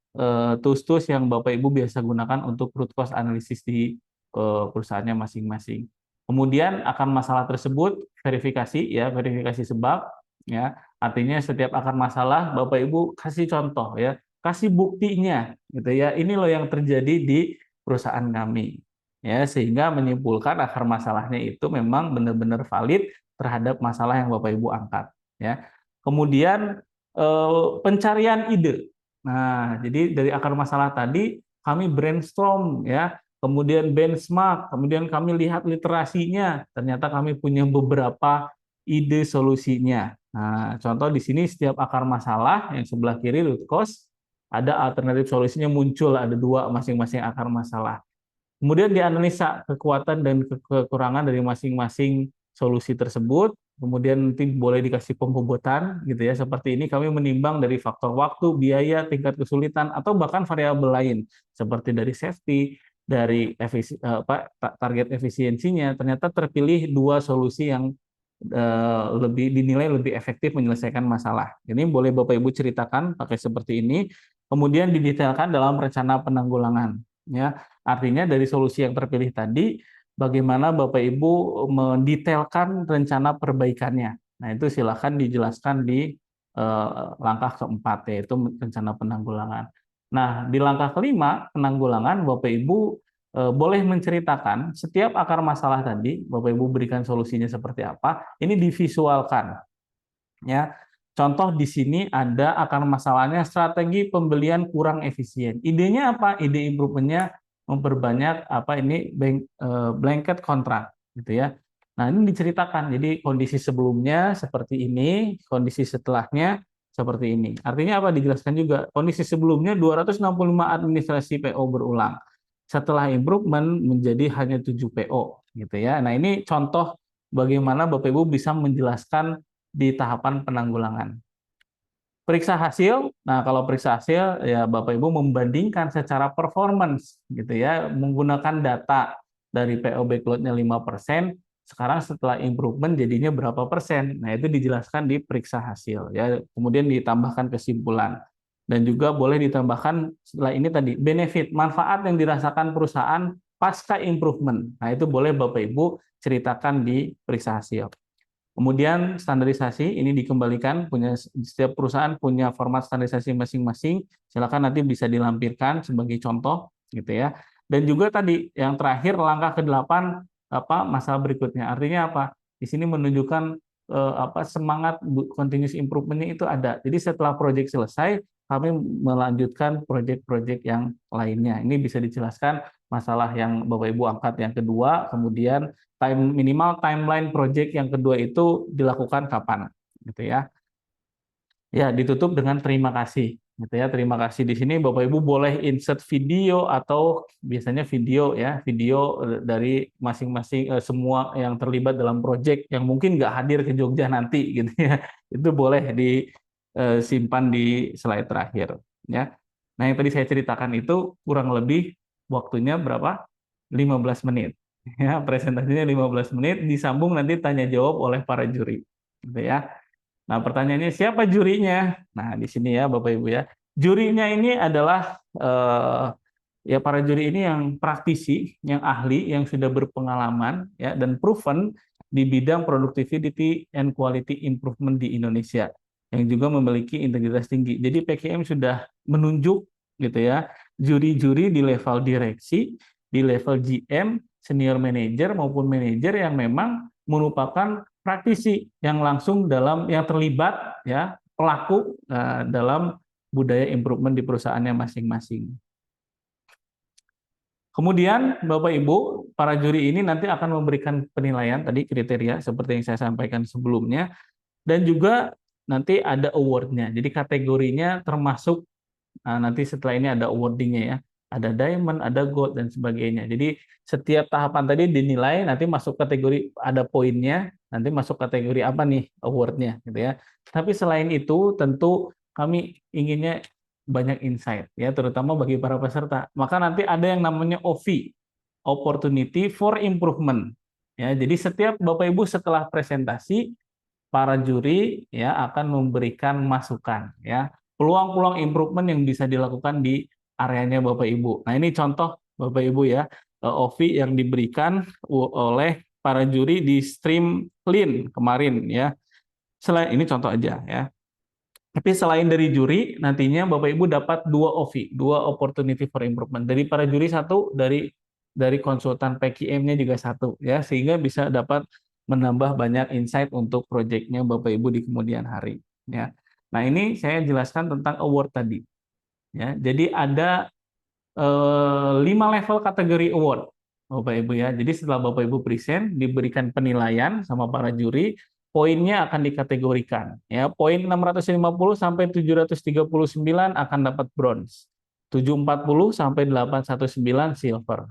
tools-tools yang Bapak Ibu biasa gunakan untuk root cause analysis di perusahaannya masing-masing. Kemudian akan masalah tersebut verifikasi ya, verifikasi sebab ya. Artinya setiap akar masalah Bapak Ibu kasih contoh ya, kasih buktinya gitu ya. Ini loh yang terjadi di perusahaan kami. Ya, sehingga menyimpulkan akar masalahnya itu memang benar-benar valid terhadap masalah yang Bapak Ibu angkat ya. Kemudian pencarian ide. Nah, jadi dari akar masalah tadi kami brainstorm ya, kemudian benchmark, kemudian kami lihat literasinya, ternyata kami punya beberapa ide solusinya. Nah, contoh di sini setiap akar masalah yang sebelah kiri root cause, ada alternatif solusinya muncul, ada dua masing-masing akar masalah. Kemudian dianalisa kekuatan dan kekurangan dari masing-masing solusi tersebut. Kemudian nanti boleh dikasih pembobotan gitu ya. Seperti ini kami menimbang dari faktor waktu, biaya, tingkat kesulitan atau bahkan variabel lain seperti dari safety, dari target efisiensinya. Ternyata terpilih dua solusi yang dinilai lebih efektif menyelesaikan masalah. Ini boleh Bapak Ibu ceritakan pakai seperti ini. Kemudian didetailkan dalam rencana penanggulangan ya. Artinya dari solusi yang terpilih tadi, bagaimana Bapak Ibu mendetailkan rencana perbaikannya. Nah, itu silakan dijelaskan di langkah keempat, yaitu rencana penanggulangan. Nah, di langkah kelima, penanggulangan, Bapak Ibu boleh menceritakan setiap akar masalah tadi, Bapak Ibu berikan solusinya seperti apa, ini divisualkan. Ya, contoh di sini ada akar masalahnya strategi pembelian kurang efisien. Idenya apa? Ide improvementnya memperbanyak blanket kontrak gitu ya. Nah, ini diceritakan. Jadi kondisi sebelumnya seperti ini, kondisi setelahnya seperti ini. Artinya apa? Dijelaskan juga. Kondisi sebelumnya 265 administrasi PO berulang. Setelah improvement menjadi hanya 7 PO gitu ya. Nah, ini contoh bagaimana Bapak Ibu bisa menjelaskan di tahapan penanggulangan. Periksa hasil. Nah, kalau periksa hasil ya Bapak Ibu membandingkan secara performance gitu ya, menggunakan data dari PO backload-nya 5%, sekarang setelah improvement jadinya berapa persen. Nah, itu dijelaskan di periksa hasil ya. Kemudian ditambahkan kesimpulan. Dan juga boleh ditambahkan setelah ini tadi benefit, manfaat yang dirasakan perusahaan pasca improvement. Nah, itu boleh Bapak Ibu ceritakan di periksa hasil. Kemudian standarisasi ini dikembalikan, setiap perusahaan punya format standarisasi masing-masing. Silakan nanti bisa dilampirkan sebagai contoh gitu ya. Dan juga tadi yang terakhir langkah ke-8 masalah berikutnya. Artinya apa? Di sini menunjukkan semangat continuous improvement-nya itu ada. Jadi setelah proyek selesai, kami melanjutkan proyek-proyek yang lainnya. Ini bisa dijelaskan masalah yang Bapak Ibu angkat yang kedua, kemudian minimal timeline project yang kedua itu dilakukan kapan gitu ya. Ya, ditutup dengan terima kasih gitu ya. Terima kasih di sini Bapak Ibu boleh insert video atau biasanya video ya, video dari masing-masing semua yang terlibat dalam project yang mungkin nggak hadir ke Jogja nanti gitu ya. Itu boleh disimpan di slide terakhir ya. Nah, yang tadi saya ceritakan itu kurang lebih waktunya berapa? 15 menit. Ya, presentasinya 15 menit disambung nanti tanya jawab oleh para juri gitu ya. Nah, pertanyaannya siapa jurinya? Nah, di sini ya Bapak Ibu ya. Jurinya ini adalah ya para juri ini yang praktisi, yang ahli, yang sudah berpengalaman ya dan proven di bidang productivity and quality improvement di Indonesia yang juga memiliki integritas tinggi. Jadi PKM sudah menunjuk gitu ya juri-juri di level direksi, di level GM senior manager maupun manajer yang memang merupakan praktisi yang langsung yang terlibat ya pelaku dalam budaya improvement di perusahaannya masing-masing. Kemudian Bapak Ibu, para juri ini nanti akan memberikan penilaian tadi kriteria seperti yang saya sampaikan sebelumnya, dan juga nanti ada award-nya. Jadi kategorinya termasuk nanti setelah ini ada awarding-nya ya. Ada diamond, ada gold dan sebagainya. Jadi setiap tahapan tadi dinilai, nanti masuk kategori ada poinnya, nanti masuk kategori apa nih award-nya gitu ya. Tapi selain itu tentu kami inginnya banyak insight ya, terutama bagi para peserta. Maka nanti ada yang namanya OV, Opportunity for Improvement. Ya, jadi setiap Bapak Ibu setelah presentasi, para juri ya akan memberikan masukan ya, peluang-peluang improvement yang bisa dilakukan di areanya Bapak Ibu. Nah, ini contoh Bapak Ibu ya, OV yang diberikan oleh para juri di stream clean kemarin ya. Selain ini contoh aja ya. Tapi selain dari juri, nantinya Bapak Ibu dapat 2 OV, 2 opportunity for improvement. Dari para juri satu, dari konsultan PKM-nya juga satu, ya, sehingga bisa dapat menambah banyak insight untuk proyeknya Bapak Ibu di kemudian hari. Ya. Nah, ini saya jelaskan tentang award tadi. Ya, jadi ada 5 level kategori award, Bapak Ibu ya. Jadi setelah Bapak Ibu present, diberikan penilaian sama para juri, poinnya akan dikategorikan. Ya, poin 650 sampai 739 akan dapat bronze. 740 sampai 819 silver.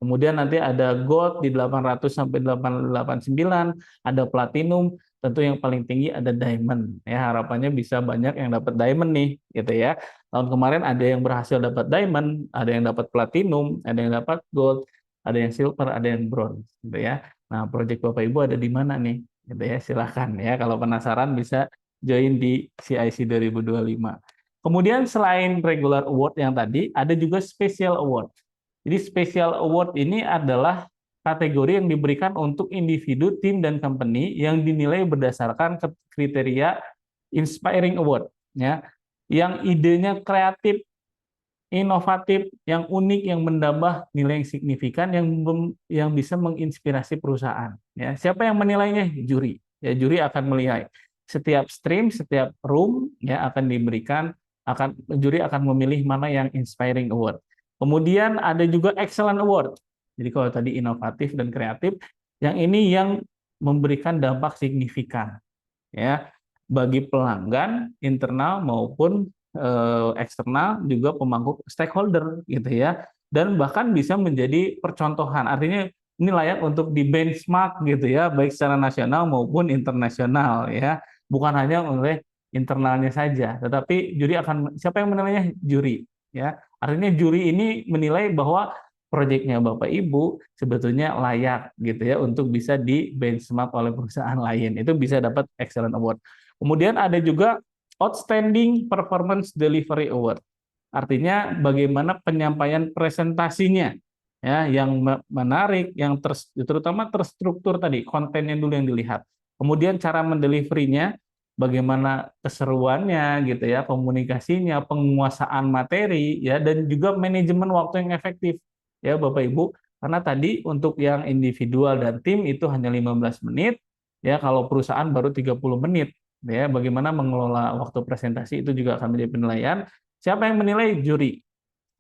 Kemudian nanti ada gold di 800 sampai 889, ada platinum, tentu yang paling tinggi ada diamond. Ya, harapannya bisa banyak yang dapat diamond nih, gitu ya. Tahun kemarin ada yang berhasil dapat diamond, ada yang dapat platinum, ada yang dapat gold, ada yang silver, ada yang bronze, gitu ya. Nah, proyek Bapak Ibu ada di mana nih? Gitu ya, silakan ya. Kalau penasaran bisa join di CIC 2025. Kemudian selain regular award yang tadi, ada juga special award. Jadi special award ini adalah kategori yang diberikan untuk individu, tim, dan company yang dinilai berdasarkan kriteria inspiring award, ya, yang idenya kreatif, inovatif, yang unik, yang menambah nilai yang signifikan, yang bisa menginspirasi perusahaan. Ya, siapa yang menilainya? Juri. Ya, juri akan menilai setiap stream, setiap room, ya akan diberikan, juri akan memilih mana yang inspiring award. Kemudian ada juga Excellent Award. Jadi kalau tadi inovatif dan kreatif, yang ini yang memberikan dampak signifikan ya bagi pelanggan internal maupun eksternal, juga pemangku stakeholder gitu ya. Dan bahkan bisa menjadi percontohan. Artinya ini layak untuk di benchmark gitu ya, baik secara nasional maupun internasional ya. Bukan hanya oleh internalnya saja, tetapi siapa yang menilainya? Juri ya. Artinya juri ini menilai bahwa proyeknya Bapak Ibu sebetulnya layak gitu ya untuk bisa di benchmark oleh perusahaan lain. Itu bisa dapat Excellent Award. Kemudian ada juga Outstanding Performance Delivery Award. Artinya bagaimana penyampaian presentasinya ya yang menarik, yang terutama terstruktur tadi, kontennya dulu yang dilihat. Kemudian cara mendeliverinya, bagaimana keseruannya gitu ya, komunikasinya, penguasaan materi ya, dan juga manajemen waktu yang efektif ya Bapak Ibu. Karena tadi untuk yang individual dan tim itu hanya 15 menit ya, kalau perusahaan baru 30 menit ya. Bagaimana mengelola waktu presentasi itu juga akan menjadi penilaian. Siapa yang menilai? Juri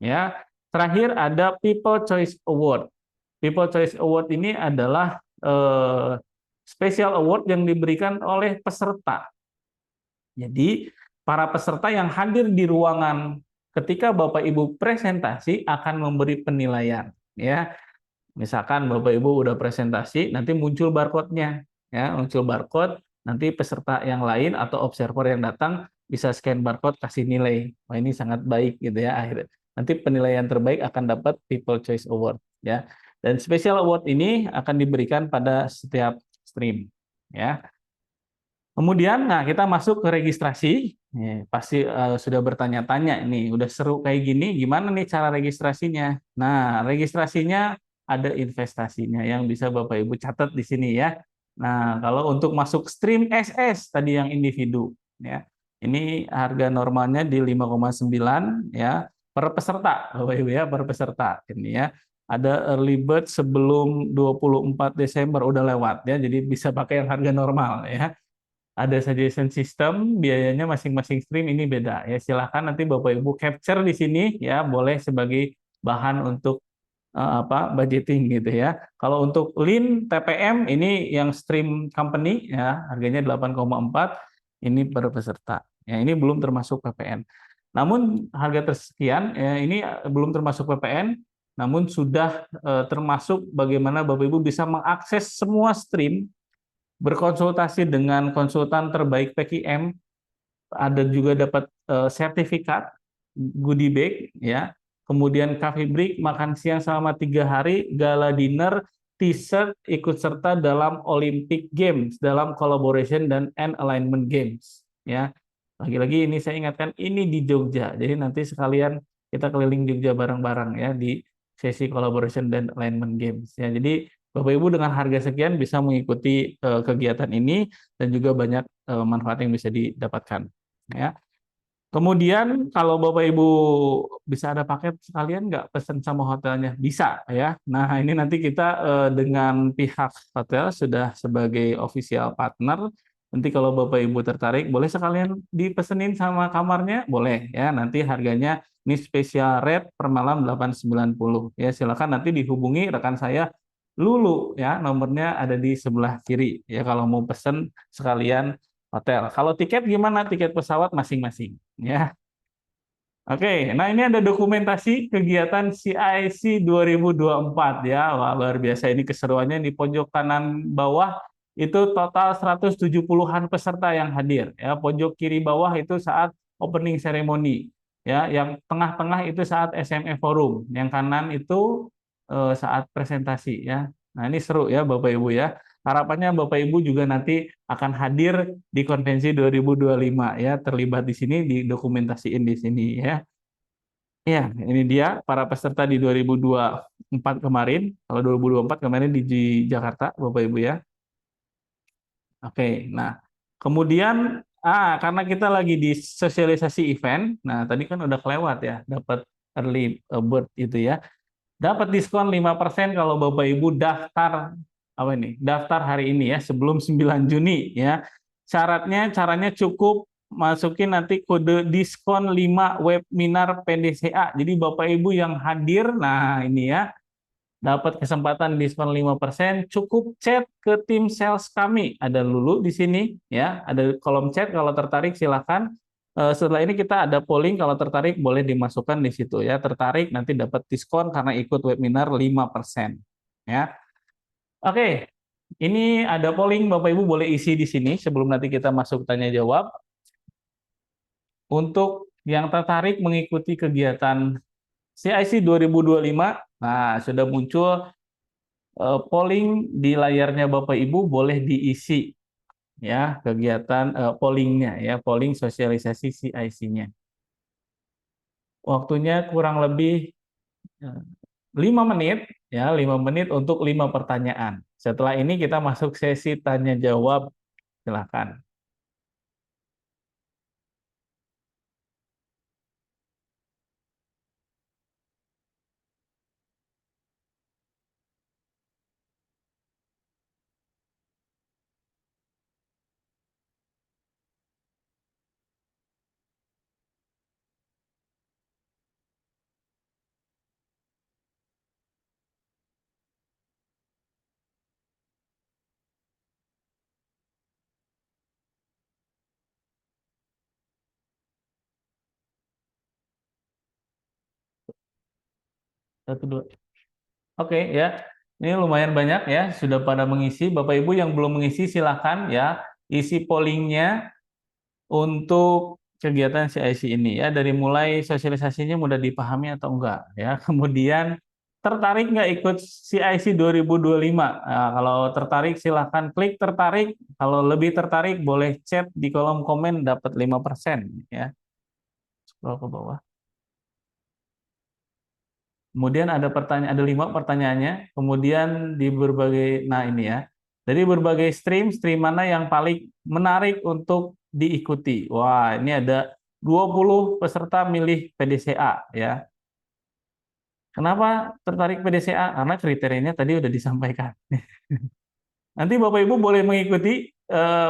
ya. Terakhir ada People Choice Award. People Choice Award ini adalah special award yang diberikan oleh peserta. Jadi para peserta yang hadir di ruangan ketika Bapak Ibu presentasi akan memberi penilaian ya. Misalkan Bapak Ibu udah presentasi, nanti muncul barcode-nya ya, muncul barcode, nanti peserta yang lain atau observer yang datang bisa scan barcode kasih nilai. Wah, ini sangat baik gitu ya akhirnya. Nanti penilaian terbaik akan dapat People Choice Award ya. Dan special award ini akan diberikan pada setiap stream ya. Kemudian, nah kita masuk ke registrasi. Nih, pasti sudah bertanya-tanya ini, udah seru kayak gini, gimana nih cara registrasinya? Nah, registrasinya ada investasinya yang bisa Bapak Ibu catat di sini ya. Nah, kalau untuk masuk stream SS tadi yang individu, ya, ini harga normalnya di 5,9 ya per peserta, Bapak Ibu ya, per peserta ini ya. ada early bird sebelum 24 Desember udah lewat ya. Jadi bisa pakai yang harga normal ya. Ada suggestion system, biayanya masing-masing stream ini beda ya. Silahkan nanti Bapak Ibu capture di sini ya, boleh sebagai bahan untuk budgeting gitu ya. Kalau untuk Lean TPM ini yang stream company ya, harganya 8,4 ini per peserta. Ya, ini belum termasuk PPN. Namun harga tersekian ya, ini belum termasuk PPN, namun sudah termasuk bagaimana Bapak Ibu bisa mengakses semua stream, berkonsultasi dengan konsultan terbaik PKM, ada juga dapat sertifikat goodie bag ya, kemudian coffee break, makan siang selama 3 hari, gala dinner, t-shirt, ikut serta dalam Olympic Games, dalam collaboration dan alignment games ya. Lagi-lagi ini saya ingatkan, ini di Jogja, jadi nanti sekalian kita keliling Jogja bareng-bareng ya di sesi collaboration dan alignment games ya. Jadi Bapak Ibu dengan harga sekian bisa mengikuti kegiatan ini dan juga banyak manfaat yang bisa didapatkan ya. Kemudian kalau Bapak Ibu bisa ada paket sekalian nggak pesen sama hotelnya? Bisa ya. Nah ini nanti kita dengan pihak hotel sudah sebagai official partner. Nanti kalau Bapak Ibu tertarik, boleh sekalian dipesenin sama kamarnya? Boleh ya. Nanti harganya ini spesial rate per malam 890 ya. Silakan nanti dihubungi rekan saya Lulu ya. Nomornya ada di sebelah kiri ya kalau mau pesen sekalian hotel. Kalau tiket gimana? Tiket pesawat masing-masing ya. Oke, nah ini ada dokumentasi kegiatan CIC 2024 ya. Wah, luar biasa ini keseruannya di pojok kanan bawah itu total 170-an peserta yang hadir ya. Pojok kiri bawah itu saat opening ceremony ya. Yang tengah-tengah itu saat SME forum, yang kanan itu saat presentasi ya. Nah, ini seru ya Bapak Ibu ya. Harapannya Bapak Ibu juga nanti akan hadir di konvensi 2025 ya, terlibat di sini, didokumentasiin di sini ya. Ya, ini dia para peserta di 2024 kemarin. Kalau 2024 kemarin di Jakarta, Bapak Ibu ya. Oke, nah kemudian karena kita lagi di sosialisasi event, nah tadi kan udah kelewat ya, dapat early bird itu ya. Dapat diskon 5% kalau Bapak Ibu daftar apa ini? Daftar hari ini ya, sebelum 9 Juni ya. Caranya cukup masukin nanti kode diskon 5 webinar PDCA. Jadi Bapak Ibu yang hadir, nah ini ya, dapat kesempatan diskon 5%, cukup chat ke tim sales kami. Ada Lulu di sini ya, ada kolom chat, kalau tertarik silakan. Setelah ini kita ada polling, kalau tertarik boleh dimasukkan di situ ya. Tertarik nanti dapat diskon karena ikut webinar 5% ya. Oke. Ini ada polling, Bapak Ibu boleh isi di sini sebelum nanti kita masuk tanya jawab. Untuk yang tertarik mengikuti kegiatan CIC 2025, nah sudah muncul polling di layarnya Bapak Ibu, boleh diisi ya kegiatan pollingnya ya, polling sosialisasi CIC-nya. Waktunya kurang lebih 5 menit ya, 5 menit untuk 5 pertanyaan. Setelah ini kita masuk sesi tanya jawab. Silakan. Satu, dua. Oke ya, ini lumayan banyak ya, sudah pada mengisi. Bapak Ibu yang belum mengisi silahkan ya, isi pollingnya untuk kegiatan CIC ini ya, dari mulai sosialisasinya mudah dipahami atau enggak ya. Kemudian tertarik nggak ikut CIC 2025? Nah, kalau tertarik silahkan klik tertarik. Kalau lebih tertarik boleh chat di kolom komen, dapat 5% ya. Scroll ke bawah. Kemudian ada pertanyaan, ada 5 pertanyaannya. Kemudian di berbagai, nah ini ya, dari berbagai stream mana yang paling menarik untuk diikuti? Wah, ini ada 20 peserta milih PDCA ya. Kenapa tertarik PDCA? Karena kriterianya tadi udah disampaikan. Nanti Bapak Ibu boleh mengikuti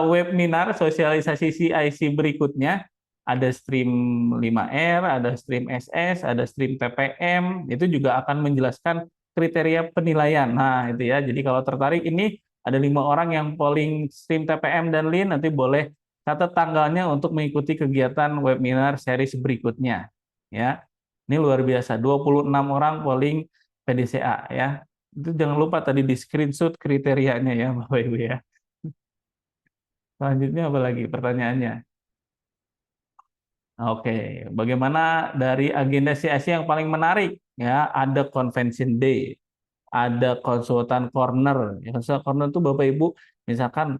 webinar sosialisasi CIC berikutnya. Ada stream 5R, ada stream SS, ada stream TPM. Itu juga akan menjelaskan kriteria penilaian. Nah, itu ya. Jadi kalau tertarik ini ada 5 orang yang polling stream TPM dan LIN, nanti boleh catat tanggalnya untuk mengikuti kegiatan webinar series berikutnya. Ya, ini luar biasa. 26 orang polling PDCA ya. Itu jangan lupa tadi di screenshot kriterianya ya Bapak Ibu ya. Selanjutnya apa lagi pertanyaannya? Oke, bagaimana dari agenda CIC yang paling menarik? Ya, ada Convention Day, ada konsultan corner. Ya, konsultan corner itu Bapak Ibu, misalkan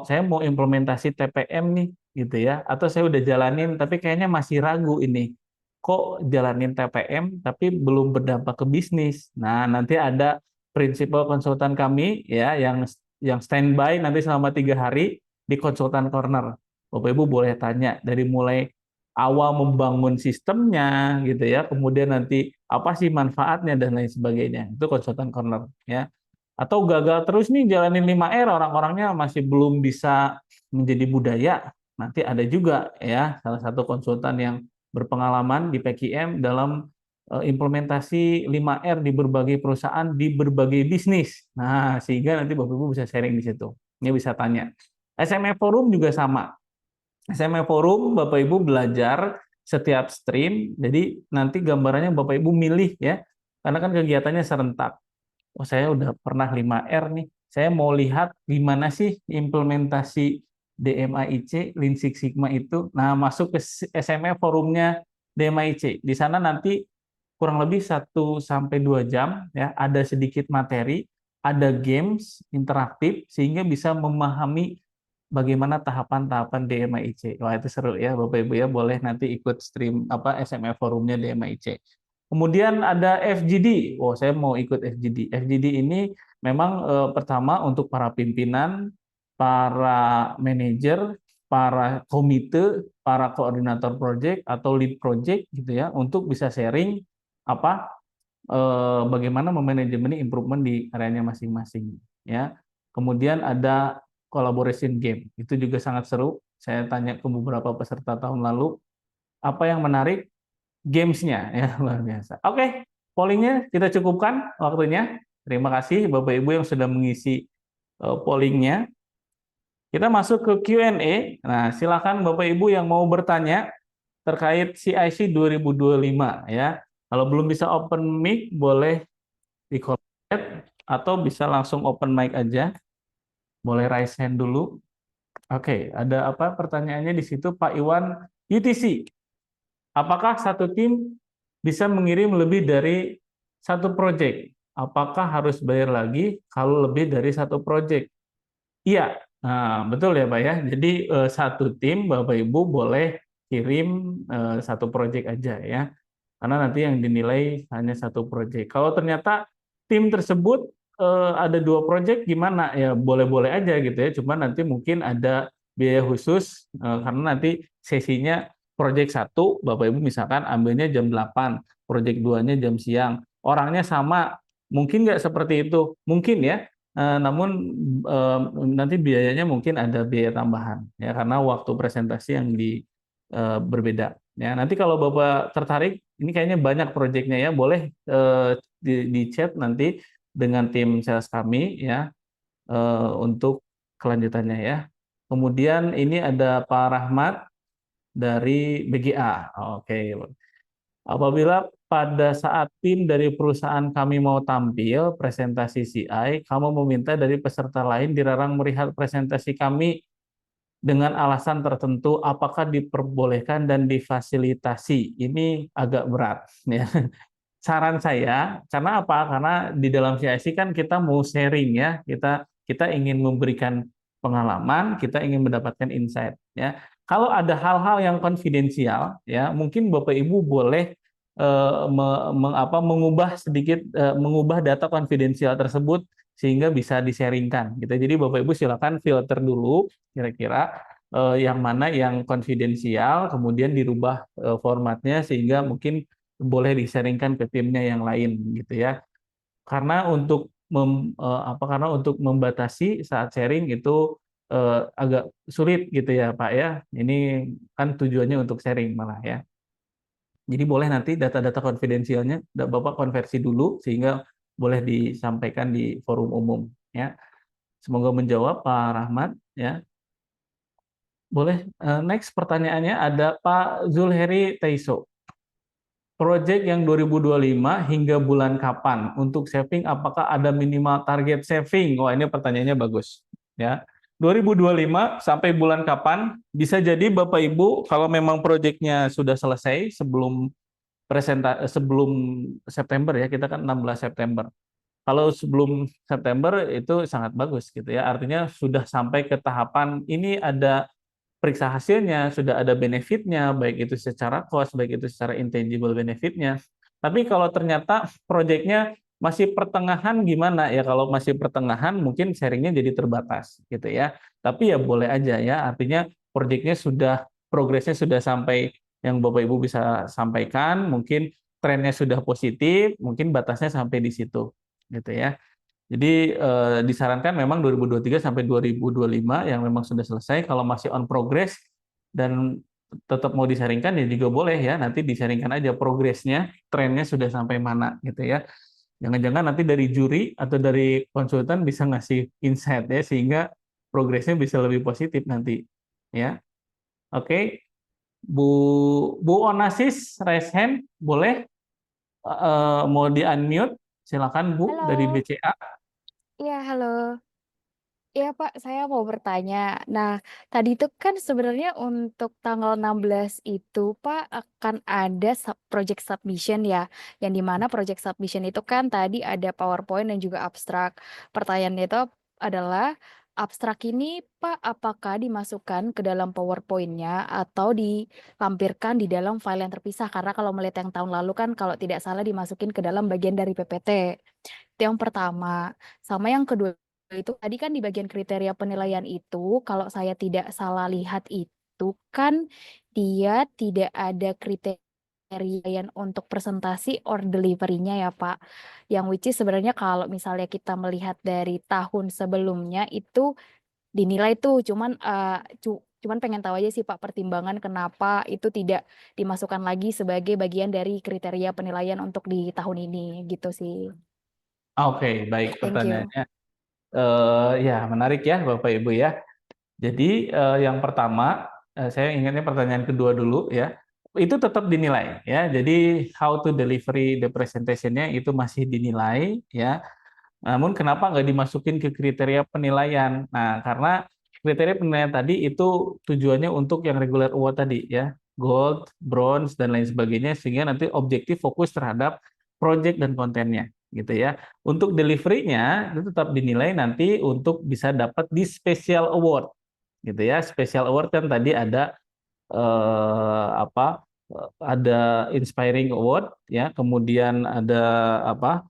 saya mau implementasi TPM nih, gitu ya, atau saya udah jalanin tapi kayaknya masih ragu ini. Kok jalanin TPM tapi belum berdampak ke bisnis. Nah, nanti ada prinsipal konsultan kami ya yang standby nanti selama 3 hari di konsultan corner. Bapak Ibu boleh tanya dari mulai awal membangun sistemnya gitu ya, kemudian nanti apa sih manfaatnya dan lain sebagainya. Itu konsultan corner ya. Atau gagal terus nih jalanin 5R, orang-orangnya masih belum bisa menjadi budaya. Nanti ada juga ya salah satu konsultan yang berpengalaman di PKM dalam implementasi 5R di berbagai perusahaan di berbagai bisnis. Nah, sehingga nanti Bapak Ibu bisa sharing di situ. Ini bisa tanya. SMA Forum juga sama. SMA Forum Bapak Ibu belajar setiap stream, jadi nanti gambarannya Bapak Ibu milih ya, karena kan kegiatannya serentak. Oh, saya udah pernah 5R nih, saya mau lihat gimana sih implementasi DMAIC, Lean Six Sigma itu. Nah, masuk ke SMA Forumnya DMAIC. Di sana nanti kurang lebih 1 sampai 2 jam ya, ada sedikit materi, ada games interaktif sehingga bisa memahami bagaimana tahapan-tahapan DMAIC. Wah, itu seru ya Bapak Ibu ya, boleh nanti ikut stream apa SMA forumnya DMAIC. Kemudian ada FGD. Oh, saya mau ikut FGD. FGD ini memang pertama untuk para pimpinan, para manajer, para komite, para koordinator project atau lead project gitu ya, untuk bisa sharing apa bagaimana memanajemen improvement di areanya masing-masing ya. Kemudian ada collaboration game. Itu juga sangat seru. Saya tanya ke beberapa peserta tahun lalu, apa yang menarik? Gamesnya ya, luar biasa. Oke, pollingnya kita cukupkan waktunya. Terima kasih Bapak Ibu yang sudah mengisi pollingnya. Kita masuk ke Q&A. Nah, silakan Bapak Ibu yang mau bertanya terkait CIC 2025 ya. Kalau belum bisa open mic boleh di chat atau bisa langsung open mic aja. Boleh raise hand dulu. Oke, ada apa pertanyaannya di situ Pak Iwan UTC. Apakah satu tim bisa mengirim lebih dari satu proyek? Apakah harus bayar lagi kalau lebih dari satu proyek? Iya, nah, betul ya Pak ya. Jadi satu tim Bapak Ibu boleh kirim satu proyek aja ya. Karena nanti yang dinilai hanya satu proyek. Kalau ternyata tim tersebut ada 2 proyek gimana? Ya boleh-boleh aja gitu ya. Cuma nanti mungkin ada biaya khusus karena nanti sesinya proyek 1 Bapak Ibu misalkan ambilnya jam 8, proyek 2-nya jam siang. Orangnya sama, mungkin nggak seperti itu? Mungkin ya. Namun nanti biayanya mungkin ada biaya tambahan ya karena waktu presentasi yang berbeda. Ya, nanti kalau Bapak tertarik, ini kayaknya banyak proyeknya ya, boleh di chat nanti dengan tim sales kami ya untuk kelanjutannya ya. Kemudian ini ada Pak Rahmat dari BGA. Oke. Apabila pada saat tim dari perusahaan kami mau tampil presentasi CI, kamu meminta dari peserta lain dilarang melihat presentasi kami dengan alasan tertentu, apakah diperbolehkan dan difasilitasi? Ini agak berat ya. Saran saya, karena apa? Karena di dalam CIC kan kita mau sharing ya, kita kita ingin memberikan pengalaman, kita ingin mendapatkan insight ya. Kalau ada hal-hal yang konfidensial ya, mungkin Bapak Ibu boleh mengubah sedikit mengubah data konfidensial tersebut sehingga bisa di-sharingkan gitu. Jadi Bapak Ibu silakan filter dulu kira-kira yang mana yang konfidensial, kemudian dirubah formatnya sehingga mungkin boleh di-sharingkan ke timnya yang lain gitu ya. Karena untuk karena untuk membatasi saat sharing itu agak sulit gitu ya Pak ya. Ini kan tujuannya untuk sharing malah ya. Jadi boleh nanti data-data konfidensialnya Bapak konversi dulu sehingga boleh disampaikan di forum umum ya. Semoga menjawab Pak Rahmat ya. Boleh next pertanyaannya ada Pak Zulheri Teiso. Proyek yang 2025 hingga bulan kapan untuk saving apakah ada minimal target saving? Wah, ini pertanyaannya bagus ya. 2025 sampai bulan kapan? Bisa jadi Bapak Ibu kalau memang proyeknya sudah selesai sebelum September ya, kita kan 16 September. Kalau sebelum September itu sangat bagus gitu ya. Artinya sudah sampai ke tahapan ini ada periksa hasilnya, sudah ada benefitnya, baik itu secara cost, baik itu secara intangible benefitnya. Tapi kalau ternyata proyeknya masih pertengahan gimana ya? Kalau masih pertengahan mungkin sharingnya jadi terbatas gitu ya. Tapi ya boleh aja ya. Artinya proyeknya sudah progresnya sudah sampai yang Bapak Ibu bisa sampaikan, mungkin trennya sudah positif, mungkin batasnya sampai di situ gitu ya. Jadi disarankan memang 2023 sampai 2025 yang memang sudah selesai. Kalau masih on progress dan tetap mau disaringkan ya juga boleh ya. Nanti disaringkan aja progresnya, trennya sudah sampai mana gitu ya. Jangan-jangan nanti dari juri atau dari konsultan bisa ngasih insight ya sehingga progresnya bisa lebih positif nanti ya. Oke, Bu Bu Onasis raise hand boleh. Mau di unmute silakan Bu dari Halo, BCA. iya halo. Iya Pak, saya mau bertanya. Nah, tadi itu kan sebenarnya untuk tanggal 16 itu Pak akan ada project submission ya, yang dimana project submission itu kan tadi ada PowerPoint dan juga abstrak. Pertanyaannya itu adalah abstrak ini Pak apakah dimasukkan ke dalam PowerPoint-nya atau dilampirkan di dalam file yang terpisah? Karena kalau melihat yang tahun lalu kan kalau tidak salah dimasukin ke dalam bagian dari PPT. Itu yang pertama. Sama yang kedua itu tadi kan di bagian kriteria penilaian itu, kalau saya tidak salah lihat itu kan dia tidak ada kriteria yang untuk presentasi or delivery-nya ya Pak. Yang which is sebenarnya kalau misalnya kita melihat dari tahun sebelumnya itu dinilai tuh, cuman pengen tahu aja sih Pak pertimbangan kenapa itu tidak dimasukkan lagi sebagai bagian dari kriteria penilaian untuk di tahun ini gitu sih. Oke, baik Thank you. pertanyaannya. Ya, menarik ya Bapak Ibu ya. Jadi yang pertama, saya ingatnya pertanyaan kedua dulu ya. Itu tetap dinilai ya. Jadi how to delivery the presentation-nya itu masih dinilai ya. Namun kenapa nggak dimasukin ke kriteria penilaian? Nah, karena kriteria penilaian tadi itu tujuannya untuk yang regular award tadi ya, gold, bronze dan lain sebagainya sehingga nanti objektif fokus terhadap project dan kontennya gitu ya. Untuk delivery-nya itu tetap dinilai nanti untuk bisa dapat di special award gitu ya. Special award kan tadi ada eh, apa? Ada inspiring award ya, kemudian ada apa?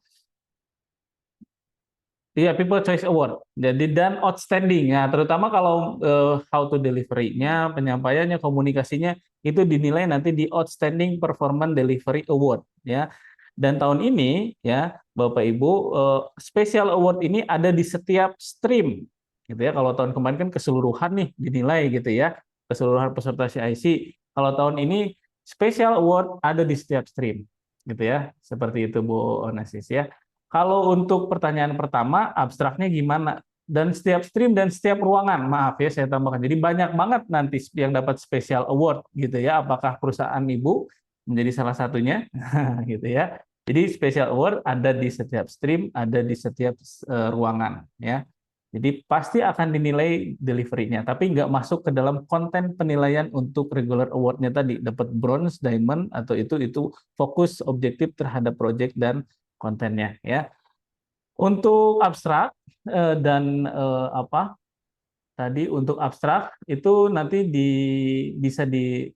Iya, People Choice Award. Jadi dan outstanding ya, terutama kalau how to delivery-nya, penyampaiannya, komunikasinya itu dinilai nanti di Outstanding Performance Delivery Award ya. Dan tahun ini ya, Bapak Ibu, special award ini ada di setiap stream gitu ya. Kalau tahun kemarin kan keseluruhan nih dinilai gitu ya, keseluruhan peserta CIC. Kalau tahun ini special award ada di setiap stream gitu ya. Seperti itu Bu Onasis ya. Kalau untuk pertanyaan pertama, abstraknya gimana? Dan setiap stream dan setiap ruangan, maaf ya saya tambahkan. Jadi banyak banget nanti yang dapat special award gitu ya. Apakah perusahaan Ibu menjadi salah satunya gitu ya. Jadi special award ada di setiap stream, ada di setiap ruangan ya. Jadi pasti akan dinilai delivery-nya, tapi nggak masuk ke dalam konten penilaian untuk regular award-nya tadi. Dapat bronze, diamond, atau itu fokus objektif terhadap project dan kontennya ya. Untuk abstrak dan apa tadi untuk abstrak itu nanti bisa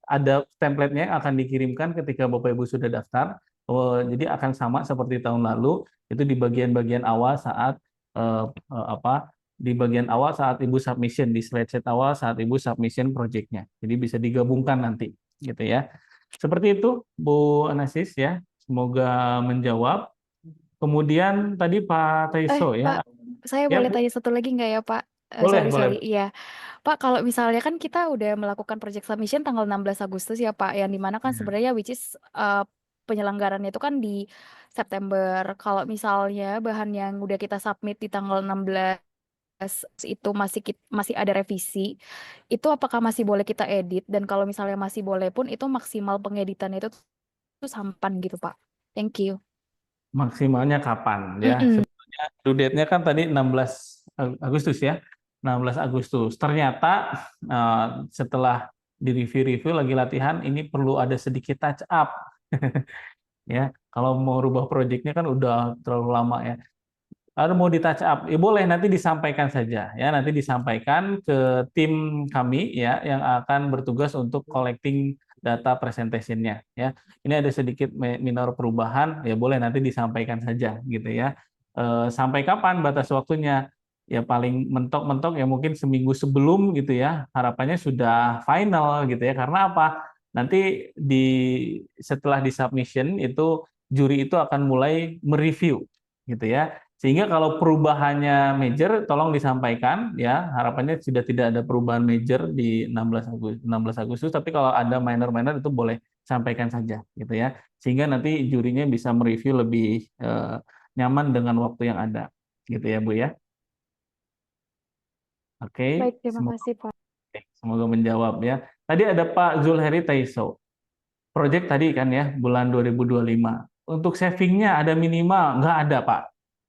ada template-nya yang akan dikirimkan ketika Bapak Ibu sudah daftar. Jadi akan sama seperti tahun lalu itu di bagian-bagian awal saat apa di bagian awal saat Ibu submission di slide set awal saat Ibu submission project-nya. Jadi bisa digabungkan nanti gitu ya. Seperti itu, Bu Anasis ya. Semoga menjawab. Kemudian tadi Pak Taiso Pak, ya. saya Ya, boleh Bu. tanya satu lagi nggak ya, Pak? Boleh, Sorry, boleh. sorry. Iya. Pak, kalau misalnya kan kita udah melakukan project submission tanggal 16 Agustus ya, Pak, yang dimana kan Ya. sebenarnya which is penyelenggarannya itu kan di September. Kalau misalnya bahan yang udah kita submit di tanggal 16 itu masih ada revisi, itu apakah masih boleh kita edit? Dan kalau misalnya masih boleh pun, itu maksimal pengeditan itu tuh sampan gitu, Pak. Thank you. Maksimalnya kapan ya? Mm-mm. Sebetulnya due date-nya kan tadi 16 Agustus ya. 16 Agustus. Ternyata setelah di-review lagi latihan ini perlu ada sedikit touch up ya. Kalau mau rubah proyeknya kan udah terlalu lama ya. Lalu mau di touch up, ya boleh nanti disampaikan saja ya, nanti disampaikan ke tim kami ya yang akan bertugas untuk collecting data presentation-nya ya. Ini ada sedikit minor perubahan, ya boleh nanti disampaikan saja gitu ya. Sampai kapan batas waktunya? Ya paling mentok-mentok ya mungkin seminggu sebelum gitu ya. Harapannya sudah final gitu ya. Karena apa? Nanti setelah di submission itu juri itu akan mulai mereview gitu ya, sehingga kalau perubahannya major, tolong disampaikan ya. Harapannya sudah tidak ada perubahan major di 16 Agustus, tapi kalau ada minor-minor itu boleh sampaikan saja gitu ya. Sehingga nanti jurinya bisa mereview lebih nyaman dengan waktu yang ada. Gitu ya, Bu ya. Baik, Oke, terima semoga kasih, Pak. semoga menjawab ya. Tadi ada Pak Zulheri Taiso. Project tadi kan ya, bulan 2025. Untuk savingnya ada minimal? Nggak ada, Pak.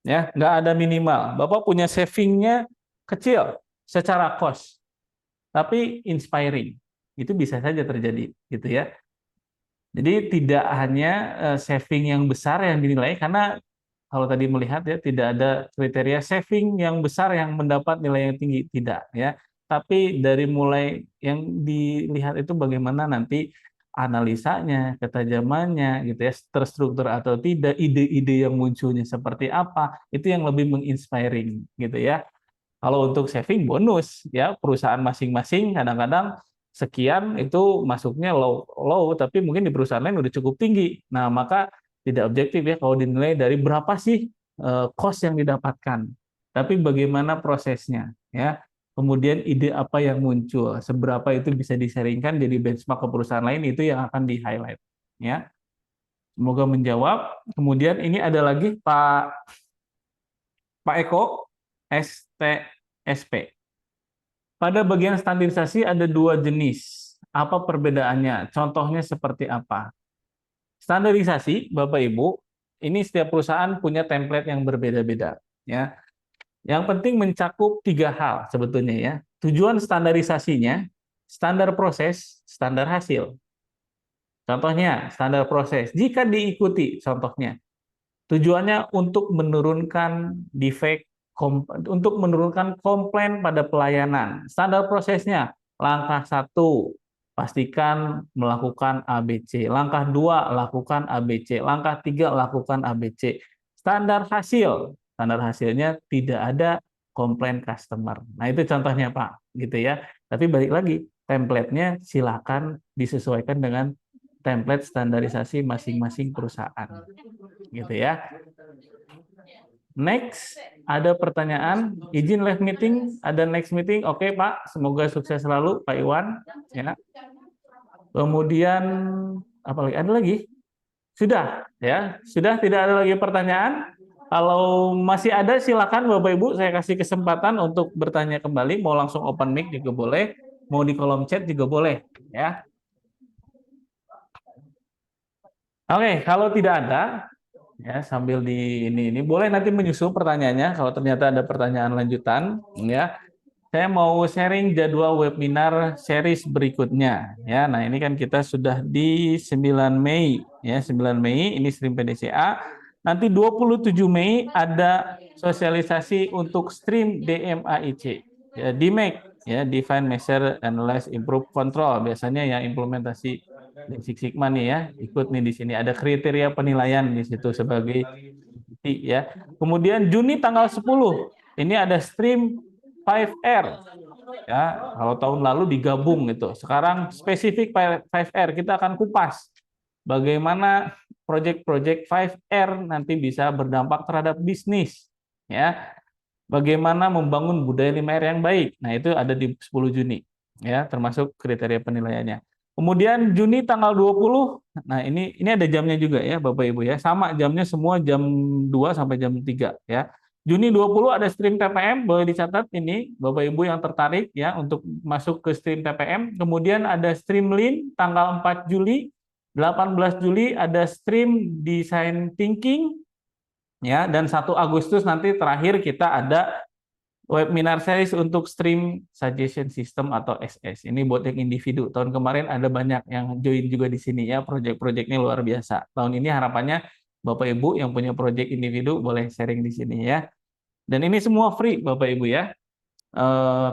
Ya, nggak ada minimal. Bapak punya savingnya kecil secara cost, tapi inspiring. Itu bisa saja terjadi, gitu ya. Jadi tidak hanya saving yang besar yang dinilai, karena kalau tadi melihat ya tidak ada kriteria saving yang besar yang mendapat nilai yang tinggi, tidak ya. Tapi dari mulai yang dilihat itu bagaimana nanti analisanya, ketajamannya gitu ya, terstruktur atau tidak, ide-ide yang munculnya seperti apa, itu yang lebih menginspiring gitu ya. Kalau untuk saving bonus ya, perusahaan masing-masing kadang-kadang sekian itu masuknya low low, tapi mungkin di perusahaan lain udah cukup tinggi. Nah, maka tidak objektif ya kalau dinilai dari berapa sih cost yang didapatkan. Tapi bagaimana prosesnya ya. Kemudian ide apa yang muncul, seberapa itu bisa disaringkan jadi benchmark ke perusahaan lain, itu yang akan di-highlight ya. Semoga menjawab. Kemudian ini ada lagi Pak Eko STSP. Pada bagian standarisasi ada dua jenis. Apa perbedaannya? Contohnya seperti apa? Standarisasi, Bapak Ibu, ini setiap perusahaan punya template yang berbeda-beda. Ya, yang penting mencakup tiga hal sebetulnya ya. Tujuan standarisasinya, standar proses, standar hasil. Contohnya, standar proses. Jika diikuti, contohnya, tujuannya untuk menurunkan defect, untuk menurunkan komplain pada pelayanan. Standar prosesnya, langkah 1, pastikan melakukan ABC. Langkah 2, lakukan ABC. Langkah 3, lakukan ABC. Standar hasilnya tidak ada komplain customer. Nah, itu contohnya, Pak. Gitu ya. Tapi balik lagi, template-nya silakan disesuaikan dengan template standarisasi masing-masing perusahaan gitu ya. Next, ada pertanyaan, izin live meeting, ada next meeting. Oke, Pak, semoga sukses selalu Pak Iwan ya. Kemudian apa lagi? Ada lagi? Sudah ya. Sudah tidak ada lagi pertanyaan. Kalau masih ada silakan Bapak Ibu, saya kasih kesempatan untuk bertanya kembali, mau langsung open mic juga boleh, mau di kolom chat juga boleh ya. Oke, kalau tidak ada, ya sambil di ini boleh nanti menyusul pertanyaannya kalau ternyata ada pertanyaan lanjutan ya. Saya mau sharing jadwal webinar series berikutnya ya. Nah, ini kan kita sudah di 9 Mei ya, 9 Mei ini stream PDCA. Nanti 27 Mei ada sosialisasi untuk stream DMAIC. Ya, DMAIC ya, Define Measure Analyze Improve Control. Biasanya yang implementasi di Six Sigma nih ya, ikut nih di sini. Ada kriteria penilaian di situ sebagai ya. Kemudian Juni tanggal 10 ini ada stream 5R ya. Kalau tahun lalu digabung itu. Sekarang spesifik 5R kita akan kupas bagaimana project-project 5R nanti bisa berdampak terhadap bisnis, ya. Bagaimana membangun budaya 5R yang baik. Nah, itu ada di 10 Juni, ya, termasuk kriteria penilaiannya. Kemudian Juni tanggal 20, nah ini ada jamnya juga ya Bapak Ibu ya. Sama jamnya semua jam 2 sampai jam 3 ya. Juni 20 ada stream TPM, boleh dicatat ini Bapak Ibu yang tertarik ya untuk masuk ke stream TPM. Kemudian ada stream Lean tanggal 4 Juli, 18 Juli ada stream Design Thinking ya, dan 1 Agustus nanti terakhir kita ada webinar series untuk stream suggestion system atau SS. Ini buat yang individu. Tahun kemarin ada banyak yang join juga di sini ya, project-projectnya luar biasa. Tahun ini harapannya Bapak Ibu yang punya project individu boleh sharing di sini ya. Dan ini semua free Bapak Ibu ya.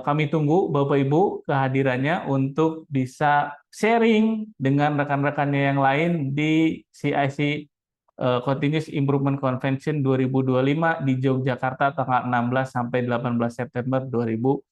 Kami tunggu Bapak Ibu kehadirannya untuk bisa sharing dengan rekan-rekannya yang lain di CIC Continuous Improvement Convention 2025 di Yogyakarta tanggal 16 sampai 18 September 2025.